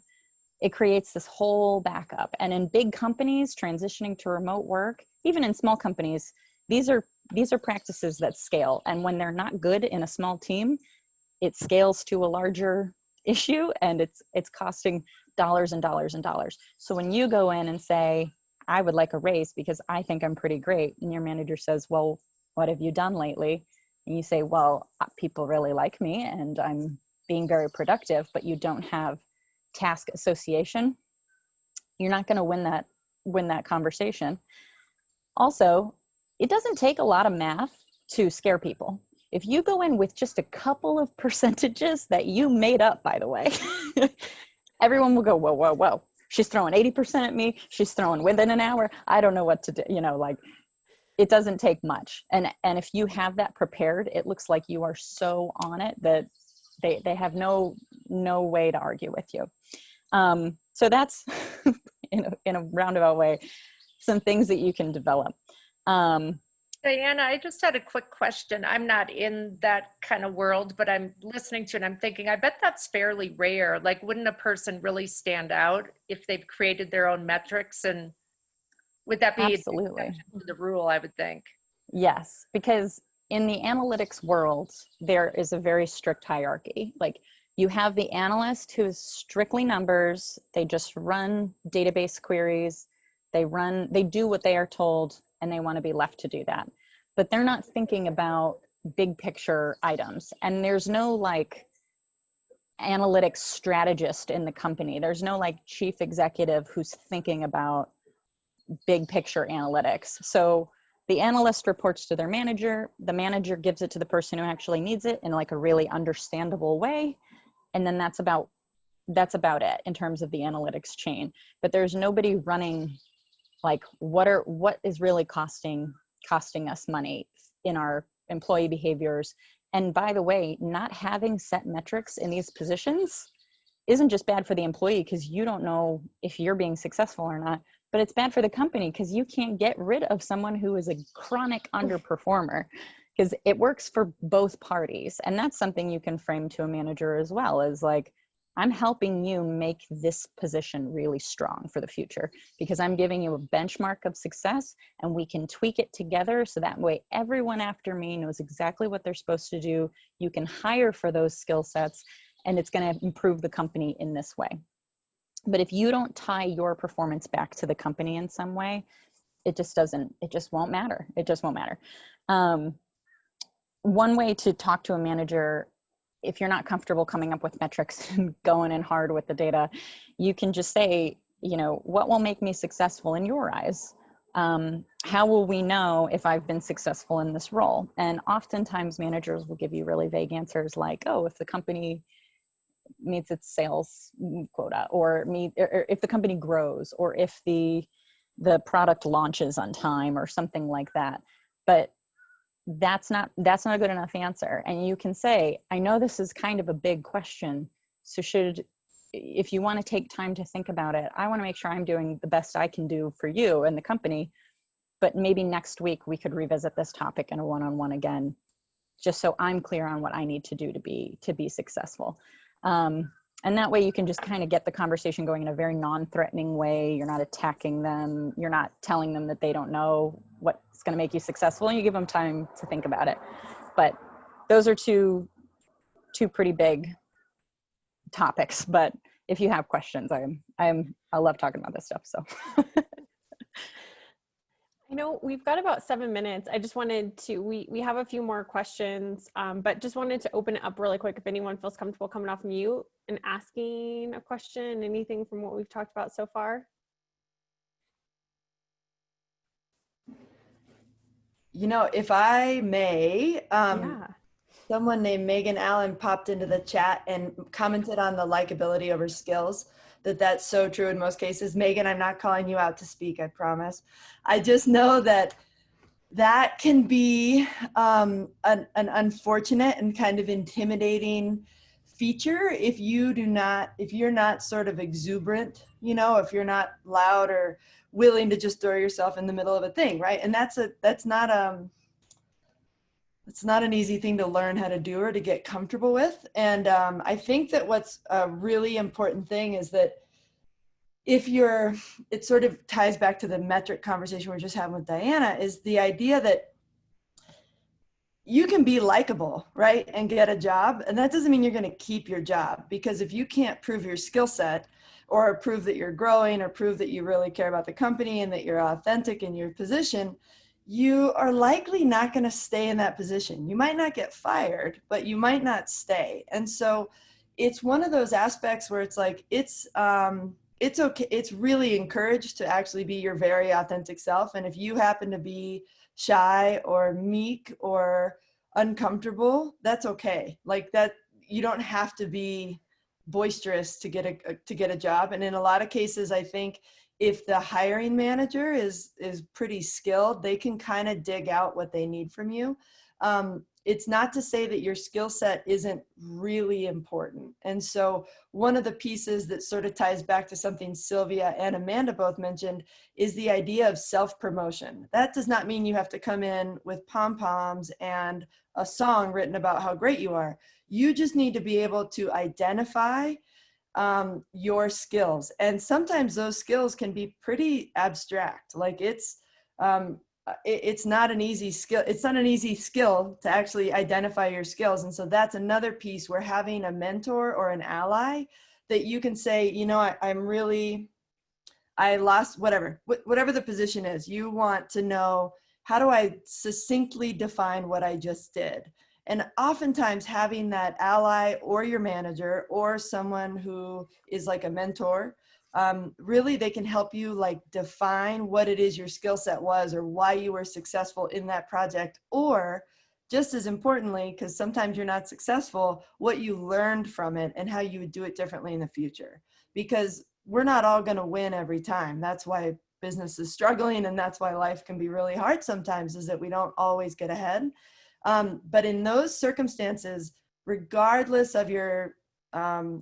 it creates this whole backup. And in big companies transitioning to remote work, even in small companies, these are practices that scale. And when they're not good in a small team, it scales to a larger issue, and it's costing dollars and dollars and dollars. So when you go in and say, I would like a raise because I think I'm pretty great, and your manager says, well, what have you done lately? And you say, well, people really like me and I'm being very productive, but you don't have task association, you're not going to win that conversation. Also, it doesn't take a lot of math to scare people. If you go in with just a couple of percentages that you made up, by the way, everyone will go, whoa, whoa, whoa. She's throwing 80% at me. She's throwing within an hour. I don't know what to do. You know, like, it doesn't take much. And if you have that prepared, it looks like you are so on it that they have no way to argue with you. So that's in a roundabout way, some things that you can develop. Dianna, I just had a quick question. I'm not in that kind of world, but I'm listening to it and I'm thinking, I bet that's fairly rare. Like, wouldn't a person really stand out if they've created their own metrics? And would that be absolutely the rule, I would think? Yes, because in the analytics world, there is a very strict hierarchy. Like, you have the analyst who is strictly numbers. They just run database queries. They do what they are told, and they want to be left to do that. But they're not thinking about big picture items. And there's no like analytics strategist in the company. There's no like chief executive who's thinking about big picture analytics. So the analyst reports to their manager. The manager gives it to the person who actually needs it in like a really understandable way. And then that's about it in terms of the analytics chain. But there's nobody running like what is really costing us money in our employee behaviors. And by the way, not having set metrics in these positions isn't just bad for the employee because you don't know if you're being successful or not, but it's bad for the company because you can't get rid of someone who is a chronic underperformer, because it works for both parties. And that's something you can frame to a manager as well, is like, I'm helping you make this position really strong for the future, because I'm giving you a benchmark of success, and we can tweak it together so that way everyone after me knows exactly what they're supposed to do. You can hire for those skill sets, and it's going to improve the company in this way. But if you don't tie your performance back to the company in some way, it just won't matter. It just won't matter. One way to talk to a manager, if you're not comfortable coming up with metrics and going in hard with the data, you can just say, you know, what will make me successful in your eyes? How will we know if I've been successful in this role? And oftentimes managers will give you really vague answers like, oh, if the company meets its sales quota, or if the company grows, or if the product launches on time, or something like that. But that's not a good enough answer. And you can say, I know this is kind of a big question, so if you want to take time to think about it, I want to make sure I'm doing the best I can do for you and the company, but maybe next week we could revisit this topic in a one-on-one again, just so I'm clear on what I need to do to be successful. And that way you can just kind of get the conversation going in a very non-threatening way. You're not attacking them. You're not telling them that they don't know what's going to make you successful, and you give them time to think about it. But those are two pretty big topics. But if you have questions, I love talking about this stuff. So. I know we've got about 7 minutes. I just wanted to, we have a few more questions, but just wanted to open it up really quick if anyone feels comfortable coming off mute and asking a question, anything from what we've talked about so far. You know, if I may, Yeah. someone named Megan Allen popped into the chat and commented on the likability over skills, that's so true in most cases. Megan, I'm not calling you out to speak, I promise. I just know that can be an unfortunate and kind of intimidating feature if you're not sort of exuberant, you know, if you're not loud or willing to just throw yourself in the middle of a thing, right? And that's not an easy thing to learn how to do or to get comfortable with. And I think that what's a really important thing is that it sort of ties back to the metric conversation we were just having with Dianna, is the idea that you can be likable, right, and get a job. And that doesn't mean you're going to keep your job, because if you can't prove your skill set, or prove that you're growing, or prove that you really care about the company and that you're authentic in your position, you are likely not going to stay in that position. You might not get fired, but you might not stay. And so it's one of those aspects where it's like, it's okay. It's really encouraged to actually be your very authentic self. And if you happen to be shy or meek or uncomfortable, that's okay. Like that, you don't have to be boisterous to get a job. And in a lot of cases, I think if the hiring manager is pretty skilled, they can kind of dig out what they need from you. It's not to say that your skill set isn't really important. And so one of the pieces that sort of ties back to something Sylvia and Amanda both mentioned is the idea of self-promotion. That does not mean you have to come in with pom-poms and a song written about how great you are. You just need to be able to identify your skills. And sometimes those skills can be pretty abstract. Like it's not an easy skill. It's not an easy skill to actually identify your skills. And so that's another piece where having a mentor or an ally that you can say, you know, I lost whatever the position is. You want to know, how do I succinctly define what I just did? And oftentimes having that ally or your manager or someone who is like a mentor, really they can help you like define what it is your skill set was or why you were successful in that project, or just as importantly, because sometimes you're not successful, what you learned from it and how you would do it differently in the future. Because we're not all going to win every time. That's why business is struggling, and that's why life can be really hard sometimes, is that we don't always get ahead. But in those circumstances, regardless of your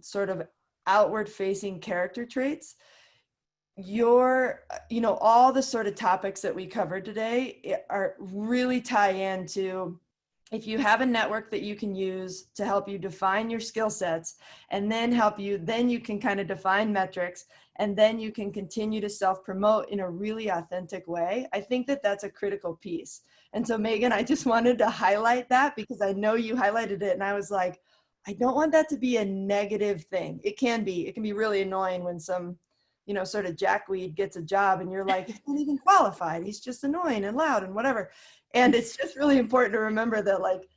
sort of outward facing character traits, all the sort of topics that we covered today are really tie into if you have a network that you can use to help you define your skill sets and then then you can kind of define metrics, and then you can continue to self-promote in a really authentic way. I think that that's a critical piece. And so Megan, I just wanted to highlight that because I know you highlighted it and I was like, I don't want that to be a negative thing. It can be really annoying when some, sort of jackweed gets a job and you're like, he's not even qualified. He's just annoying and loud and whatever. And it's just really important to remember that, like,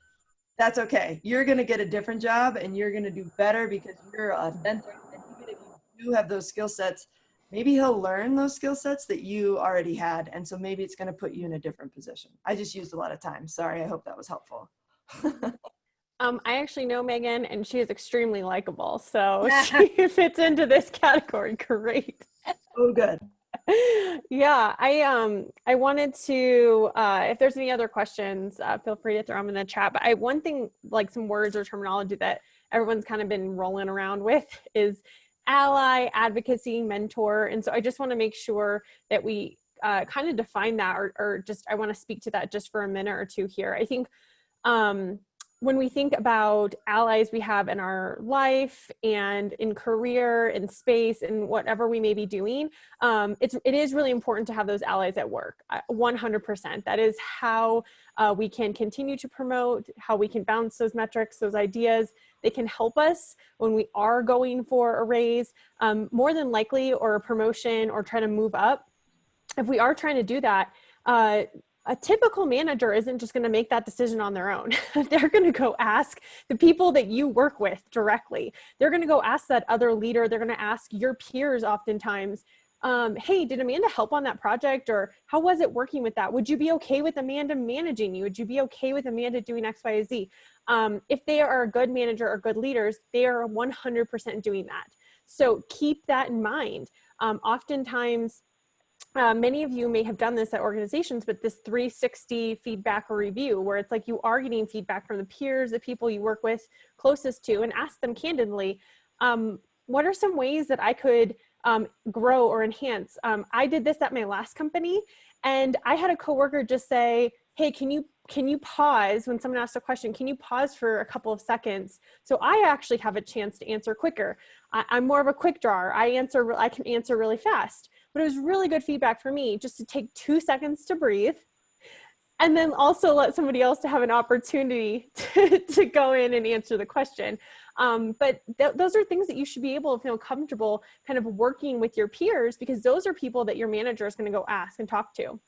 that's okay. You're going to get a different job and you're going to do better because you're authentic. And even if you do have those skill sets, maybe he'll learn those skill sets that you already had. And so maybe it's going to put you in a different position. I just used a lot of time. Sorry. I hope that was helpful. I actually know Megan, and she is extremely likable. So she fits into this category. Great. Oh, good. Yeah, I wanted to, if there's any other questions, feel free to throw them in the chat. But one thing, like some words or terminology that everyone's kind of been rolling around with is ally, advocacy, mentor. And so I just want to make sure that we kind of define that, or just, I want to speak to that just for a minute or two here. I think when we think about allies we have in our life and in career, in space, and whatever we may be doing, it is really important to have those allies at work, 100%. That is how we can continue to promote, how we can bounce those metrics, those ideas. They can help us when we are going for a raise, more than likely, or a promotion, or try to move up. If we are trying to do that, a typical manager isn't just going to make that decision on their own. They're going to go ask the people that you work with directly. They're going to go ask that other leader. They're going to ask your peers oftentimes, hey, did Amanda help on that project? Or how was it working with that? Would you be okay with Amanda managing you? Would you be okay with Amanda doing X, Y, Z? If they are a good manager or good leaders, they are 100% doing that. So keep that in mind. Oftentimes, many of you may have done this at organizations, but this 360 feedback or review, where it's like you are getting feedback from the peers, the people you work with closest to, and ask them candidly, what are some ways that I could grow or enhance? I did this at my last company, and I had a coworker just say, hey, can you pause when someone asks a question? Can you pause for a couple of seconds so I actually have a chance to answer quicker? I'm more of a quick drawer. I can answer really fast. But it was really good feedback for me just to take 2 seconds to breathe, and then also let somebody else to have an opportunity to go in and answer the question. But those are things that you should be able to feel comfortable kind of working with your peers, because those are people that your manager is going to go ask and talk to.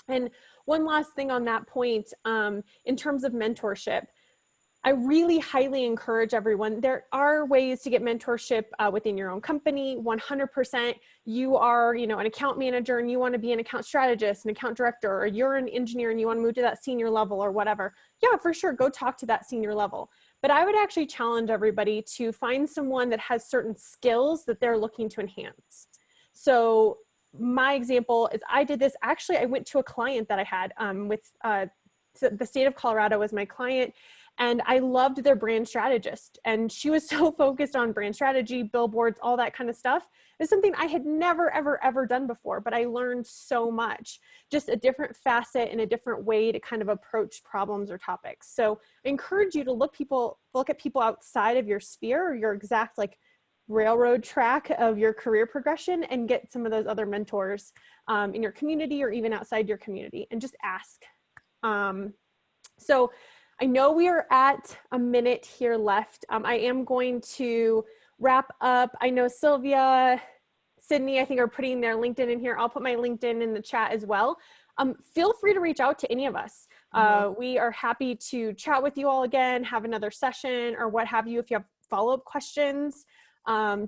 And one last thing on that point, in terms of mentorship, I really highly encourage everyone. There are ways to get mentorship within your own company, 100%. You are, an account manager and you want to be an account strategist, an account director, or you're an engineer and you want to move to that senior level or whatever. Yeah, for sure, go talk to that senior level. But I would actually challenge everybody to find someone that has certain skills that they're looking to enhance. So my example is I did this, actually, I went to a client that I had with the state of Colorado was my client. And I loved their brand strategist. And she was so focused on brand strategy, billboards, all that kind of stuff. It's something I had never, ever, ever done before, but I learned so much, just a different facet and a different way to kind of approach problems or topics. So I encourage you to look at people outside of your sphere or your exact railroad track of your career progression, and get some of those other mentors in your community or even outside your community, and just ask. So I know we are at a minute here left. I am going to wrap up. I know Sylvia, Sydney, I think are putting their LinkedIn in here. I'll put my LinkedIn in the chat as well. Feel free to reach out to any of us. We are happy to chat with you all again, have another session or what have you. If you have follow-up questions,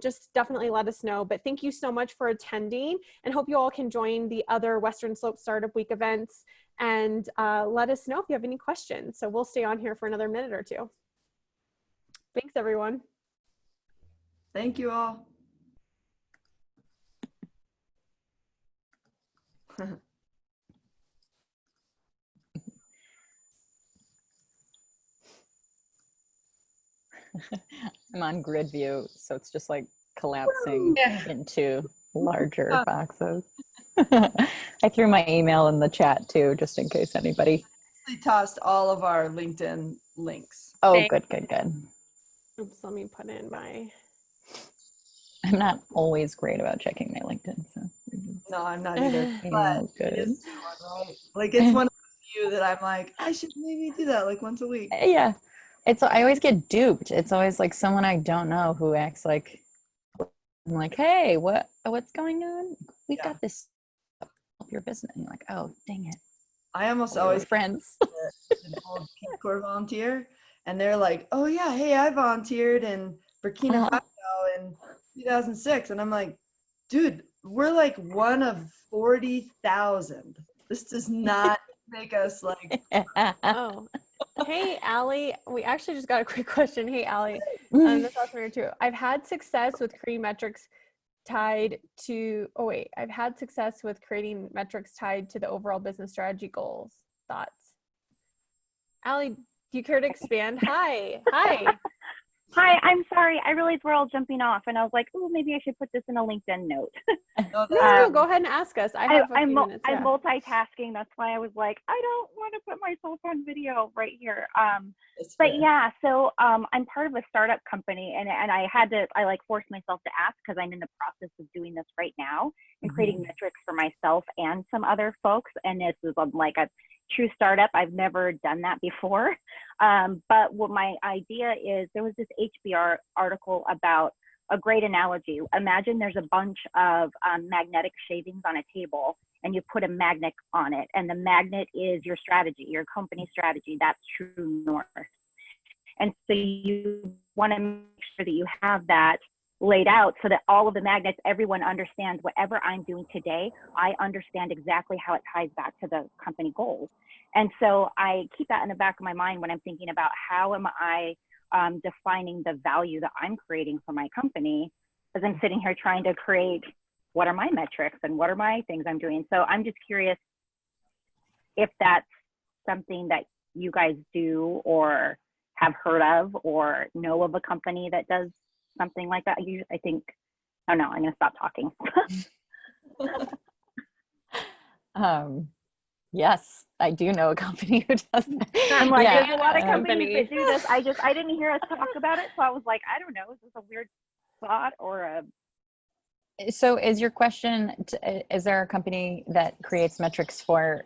just definitely let us know. But thank you so much for attending, and hope you all can join the other Western Slope Startup Week events, and let us know if you have any questions. So we'll stay on here for another minute or two. Thanks, everyone. Thank you all. I'm on grid view, so it's just like collapsing into larger boxes. I threw my email in the chat too, just in case anybody tossed all of our LinkedIn links. Oh, Thank good. Oops, let me put in my. I'm not always great about checking my LinkedIn, so. No, I'm not either. Oh, But it good. is a good one, right? Like it's one of the few that I'm like, I should maybe do that like once a week. Yeah. I always get duped. It's always like someone I don't know who acts like, I'm like, hey, what's going on? We've got this help your business. And you're like, oh, dang it. I almost We were always friends. an old Peace Corps volunteer, and they're like, "Oh yeah, hey, I volunteered in Burkina Faso in 2006," and I'm like, "Dude, we're like one of 40,000. This does not make us like." Oh, hey, Allie. We actually just got a quick question. Hey, Allie. This also here too. I've had success with creating metrics tied to. Oh wait, I've had success with creating metrics tied to the overall business strategy goals. Thoughts, Allie? Do you care to expand? Hi. Hi, I'm sorry. I realized we're all jumping off, and I was like, "Oh, maybe I should put this in a LinkedIn note." No, go ahead and ask us. I have a few minutes. I'm multitasking. That's why I was like, I don't want to put myself on video right here. But yeah, so I'm part of a startup company, and I like forced myself to ask because I'm in the process of doing this right now and creating metrics for myself and some other folks. And this is like a true startup. I've never done that before. But what my idea is, there was this HBR article about a great analogy. Imagine there's a bunch of magnetic shavings on a table, and you put a magnet on it, and the magnet is your strategy, your company strategy. That's true north. And so you want to make sure that you have that laid out so that all of the magnets, everyone understands whatever I'm doing today, I understand exactly how it ties back to the company goals. And so I keep that in the back of my mind when I'm thinking about how am I defining the value that I'm creating for my company, as I'm sitting here trying to create what are my metrics and what are my things I'm doing. So I'm just curious if that's something that you guys do or have heard of or know of a company that does something like that. I think, oh no, I'm gonna stop talking. Yes, I do know a company who does that. I'm like, Yeah. there's a lot of companies that do this. I didn't hear us talk about it, so I was like, I don't know, is this a weird thought or a? So is your question, is there a company that creates metrics for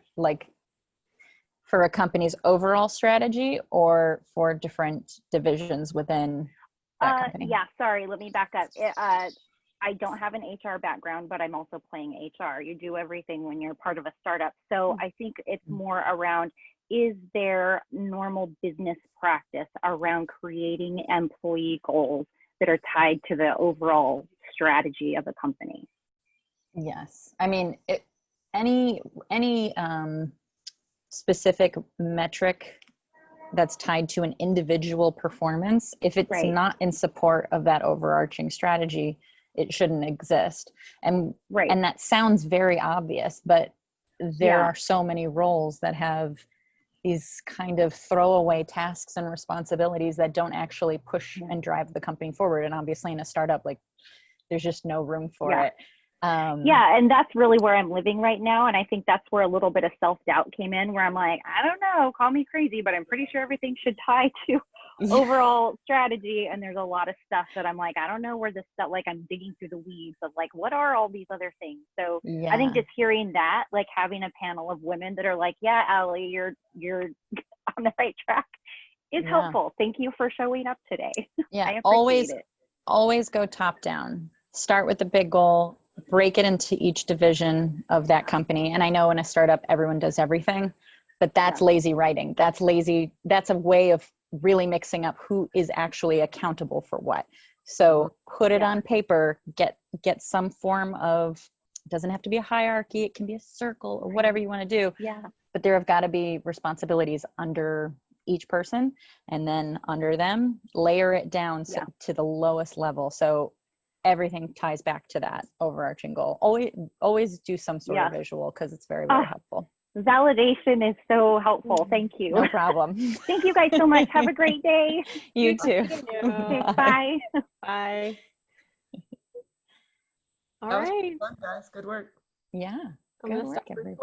a company's overall strategy or for different divisions within that company? Yeah, sorry, let me back up. I don't have an HR background, but I'm also playing HR. You do everything when you're part of a startup. So I think it's more around, is there normal business practice around creating employee goals that are tied to the overall strategy of a company? Yes. I mean, any specific metric that's tied to an individual performance, if it's not in support of that overarching strategy, it shouldn't exist. And that sounds very obvious, but there are so many roles that have these kind of throwaway tasks and responsibilities that don't actually push and drive the company forward. And obviously in a startup, like there's just no room for it. And that's really where I'm living right now. And I think that's where a little bit of self-doubt came in, where I'm like, I don't know, call me crazy, but I'm pretty sure everything should tie to overall strategy. And there's a lot of stuff that I'm like, I don't know where this stuff, like I'm digging through the weeds of like, what are all these other things? So I think just hearing that, like having a panel of women that are like, yeah, Allie, you're on the right track is helpful. Thank you for showing up today. Yeah, I appreciate it. Always go top down. Start with the big goal, break it into each division of that company. And I know in a startup, everyone does everything, but that's lazy writing. That's lazy. That's a way of really mixing up who is actually accountable for what. So put it on paper, get some form of, it doesn't have to be a hierarchy. It can be a circle or whatever you want to do. Yeah. But there have got to be responsibilities under each person, and then under them, layer it down to the lowest level. So everything ties back to that overarching goal. Always do some sort of visual, because it's very, very helpful. Validation is so helpful. Thank you. No problem. Thank you guys so much. Have a great day. You too. Okay, bye. Bye. All That was right. fun, guys. Good work. Yeah. I'm going to stop recording.